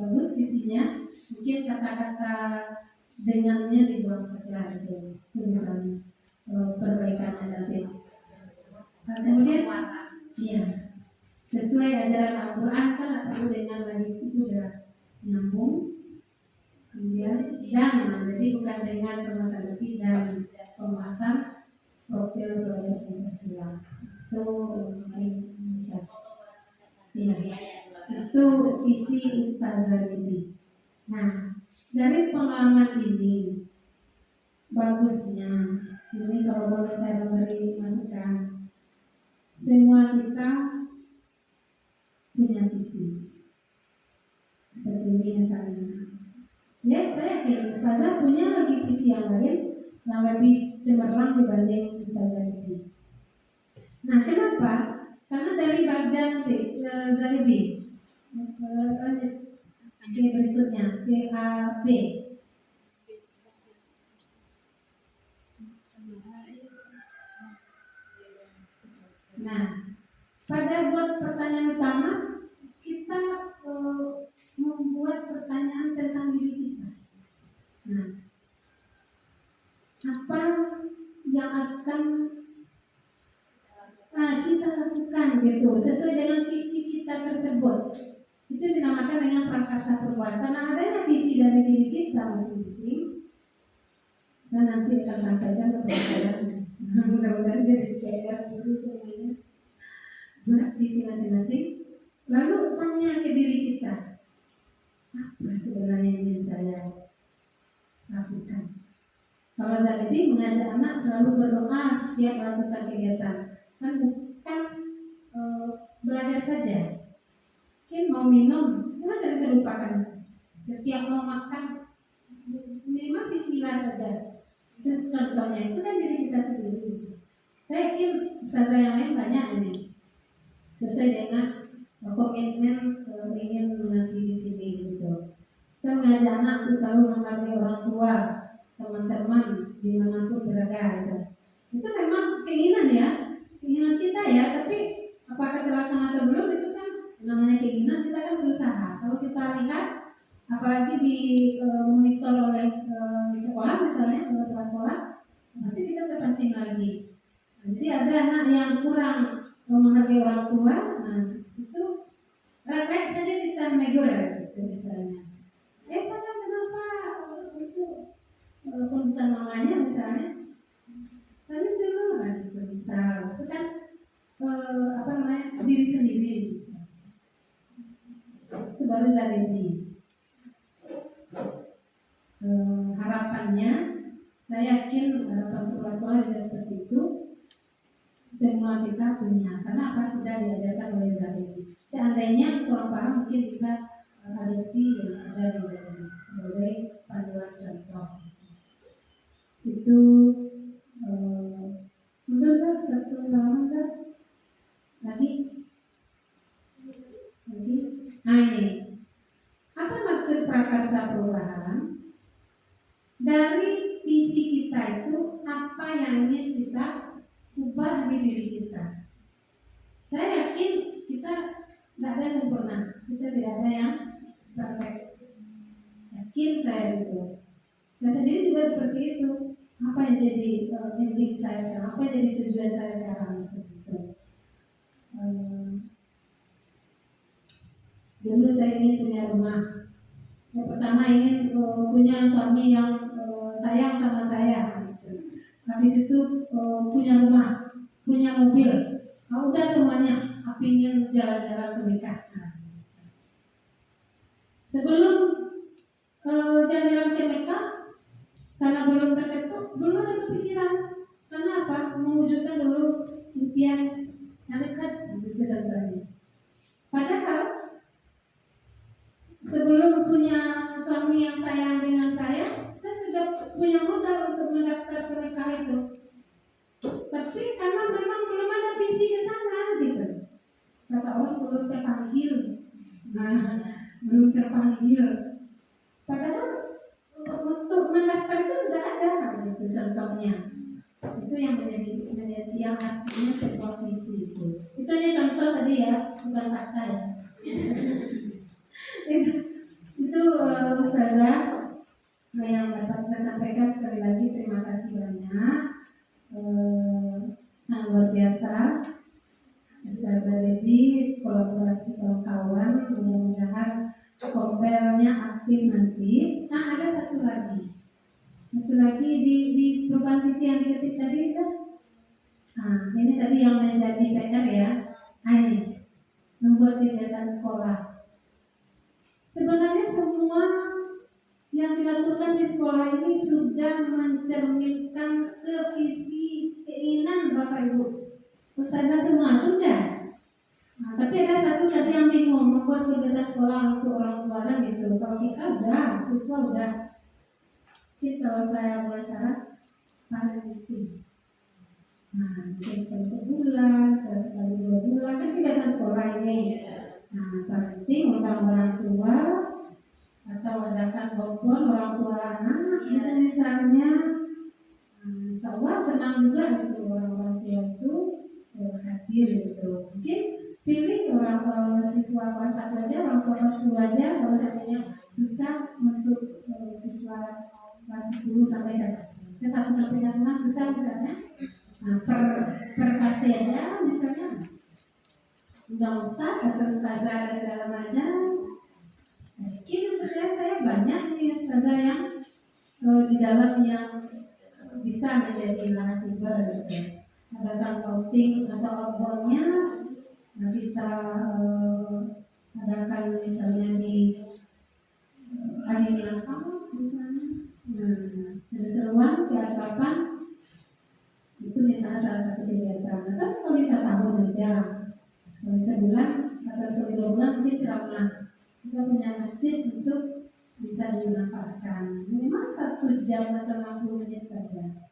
bagus visinya. mungkin kata-kata dengannya dibuang saja itu misalnya perbaikan David. Kemudian ya sesuai ajaran Al-Quran kan tak perlu dengan lagi, itu udah nyambung. Kemudian dan jadi bukan dengan penguatan lebih dan penguatan profil belajar Pancasila itu bisa ya, itu visi Ustazah ini. Nah dari pengalaman ini bagusnya ini kalau boleh saya memberi masukan, semua kita punya visi seperti ini misalnya. Ya saya yakin Ustazah punya lagi visi yang lain yang lebih cemerlang dibanding Ustazah ini. Nah kenapa? Karena dari Bagjan Zalibi lanjut berikutnya PAB. Nah pada buat pertanyaan utama kita membuat pertanyaan tentang diri kita. Nah, apa yang akan kita lakukan gitu sesuai dengan visi kita tersebut. Itu dinamakan dengan prakarsa perbuatan. Karena adanya visi dari diri kita masing-masing. Saya nanti akan sampaikan kepada kalian. Mudah-mudahan jadi PR dulu semuanya. Buat visi masing-masing. Lalu tanya ke diri kita, apa sebenarnya yang ingin saya lakukan? Kalau Zalibi mengajak anak selalu berdoa setiap melakukan kegiatan, kan bukan belajar saja. Mungkin mau minum, cuma sering terlupakan. Setiap mau makan, minimal bismillah saja. Itu contohnya, itu kan diri kita sendiri. Saya yakin ustazah yang lain banyak ini sesuai dengan komitmen ingin mengerti di sini gitu. Saya mengajak anak itu selalu menghargai orang tua, teman-teman dimanapun berada gitu. Itu memang keinginan ya, keinginan kita ya. Tapi apakah terlaksana atau belum itu kan namanya keinginan, kita kan berusaha. Kalau kita lihat, apalagi di monitor oleh sekolah misalnya, kepala sekolah, pasti kita terpancing lagi. Nah, jadi ada anak yang kurang menghargai orang tua, nah itu refleks saja kita menegur gitu misalnya. Saya kenapa itu walaupun bukan mamanya misalnya, saya dulu gitu misal itu kan diri sendiri gitu. Itu baru Zalibi. Harapannya saya yakin harapan kepala sekolah juga seperti itu. Semua kita punya, karena apa sudah diajarkan oleh Zalibi. Seandainya kurang paham mungkin bisa adopsi yang ada di Zalibi sebagai panduan contoh. Itu menurut saya satu pengalaman lagi. Nah ini apa maksud prakarsa perubahan? Dari visi kita itu apa yang ingin kita ubah di diri kita. Saya yakin kita tidak ada sempurna, kita tidak ada yang perfect. Yakin saya itu. Saya sendiri juga seperti itu. Apa yang jadi ending saya sekarang? Apa yang jadi tujuan saya sekarang seperti itu? Dulu saya ingin punya rumah. Yang pertama ingin punya suami yang sayang sama saya. Habis itu punya rumah, punya mobil. Nah, udah semuanya. Aku ingin jalan-jalan ke Mekah. Sebelum jalan-jalan ke Mekah, karena belum terketuk, belum ada kepikiran. Karena apa? Mewujudkan dulu impian yang dekat di pesantren. Padahal sebelum punya suami yang sayang dengan saya sudah punya modal untuk mendaftar ke Mekah itu. Tapi karena memang belum ada visi ke sana gitu. Kata orang belum terpanggil. Nah, belum terpanggil. Padahal untuk mendaftar itu sudah ada gitu contohnya. Itu yang menjadi yang artinya sebuah visi itu. Itu hanya contoh tadi ya, bukan fakta ya. itu Ustazah sampaikan sekali lagi terima kasih banyak, sangat luar biasa. Ustazah Debbie kolaborasi kawan-kawan, mudah-mudahan kompelnya aktif nanti. Nah ada satu lagi di perubahan visi yang diketik tadi, nah ini tadi yang menjadi PR ya, ini membuat kegiatan sekolah. Sebenarnya semua yang dilakukan di sekolah ini sudah mencerminkan ke visi keinginan Bapak Ibu Ustazah semua sudah. Nah, tapi ada satu tadi yang bingung, membuat kegiatan sekolah untuk orang tua kan gitu. Kalau kita udah, siswa udah. Jadi kalau saya mulai saran, paling itu. Nah, mungkin sekali sebulan, sekali 2 bulan, kan kegiatan sekolah ini. Nah, penting undang orang tua atau adakan kompon orang tua anak, dan misalnya, insya Allah senang juga gitu orang-orang tua itu hadir gitu. Mungkin pilih orang siswa kelas 1 aja, orang tua kelas 10 aja. Kalau seandainya susah untuk siswa kelas 10 sampai ke 1 sampai kelas 6 susah misalnya. Nah, per fase aja misalnya. Undang ustaz atau ustazah dari dalam aja. Mungkin percaya saya banyak nih ustazah yang di dalam yang bisa menjadi narasumber gitu. Adakan voting atau outboundnya, nah kita adakan misalnya di hari apa misalnya, seru-seruan keakraban itu misalnya salah satu kegiatan. Atau sekali setahun aja, sekali sebulan atau sekali 2 bulan mungkin ceramah. Kita punya masjid untuk bisa dimanfaatkan. Memang 1 jam atau 60 menit saja.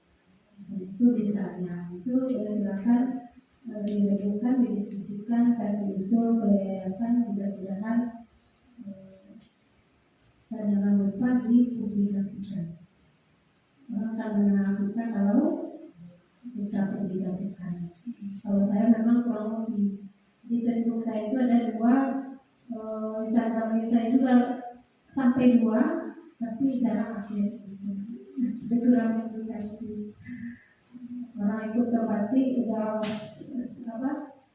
Itu misalnya, itu silakan dilakukan, didiskusikan, kasih usul ke yayasan, mudah-mudahan dan jangan lupa dipublikasikan. Orang akan mengakukan kalau kita publikasikan. Kalau saya memang kurang lebih di Facebook saya itu ada 2, Instagram saya juga sampai 2, tapi jarang update. Saya kurang publikasi. Orang ikut berarti udah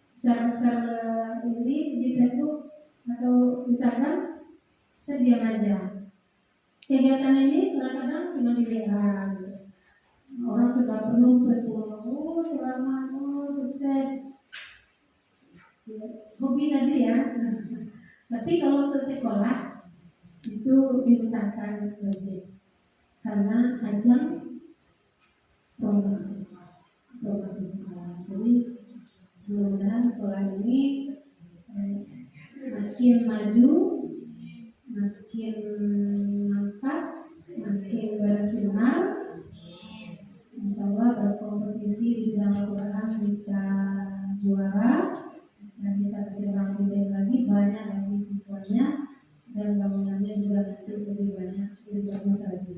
share ini di Facebook atau Instagram, saya diam aja. Kegiatan ini kadang-kadang cuma dilihat. Orang sudah penuh Facebook, selamat, sukses. Hobi tadi ya. Tapi kalau untuk sekolah itu diusahakan wajib karena ajang promosi sekolah. Jadi mudah-mudahan sekolah ini makin maju, makin mantap, makin bersinar. Insya Allah berkompetisi di bidang Al-Quran bisa juara dan bisa lebih lagi, banyak lagi siswanya dan bangunannya juga nanti lebih banyak, lebih bagus lagi.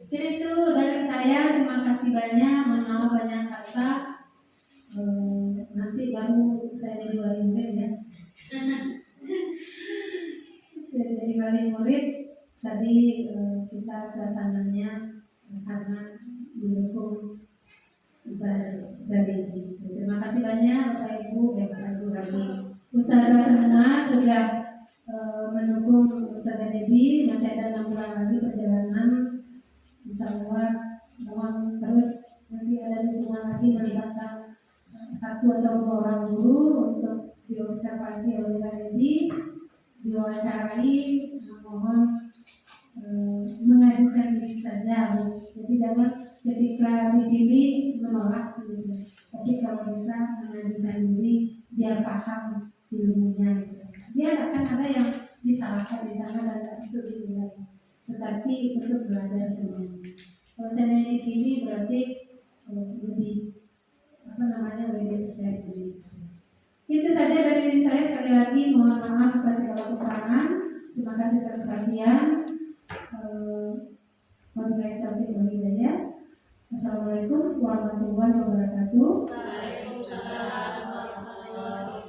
Jadi itu dari saya, terima kasih banyak, mohon maaf banyak kata. Nanti baru saya jadi wali murid ya. Saya jadi wali murid. Tadi kita suasananya karena mendukung Zadedi. Terima kasih banyak Bapak Ibu dan Bapak Ibu lagi. Ustazah semua sudah mendukung Ustazah Debbie. Masih ada 6 bulan lagi perjalanan. Insya Allah mohon terus nanti ada dukungan lagi melibatkan 1 atau 2 orang guru untuk diobservasi oleh Zadedi, diwawancarai, mohon mengajukan diri saja. Jadi jangan ketika dipilih menolak gitu. Tapi kalau bisa mengajukan diri biar paham ilmunya gitu. Biar akan ada yang disalahkan di sana dan itu dinilai. Tetapi untuk belajar semuanya. Kalau saya dipilih berarti lebih lebih percaya diri. Itu saja dari saya, sekali lagi mohon maaf atas segala kekurangan. Terima kasih atas perhatian. Wabillahi taufiq wal hidayah. Assalamualaikum warahmatullahi wabarakatuh. Waalaikumsalam warahmatullahi wabarakatuh.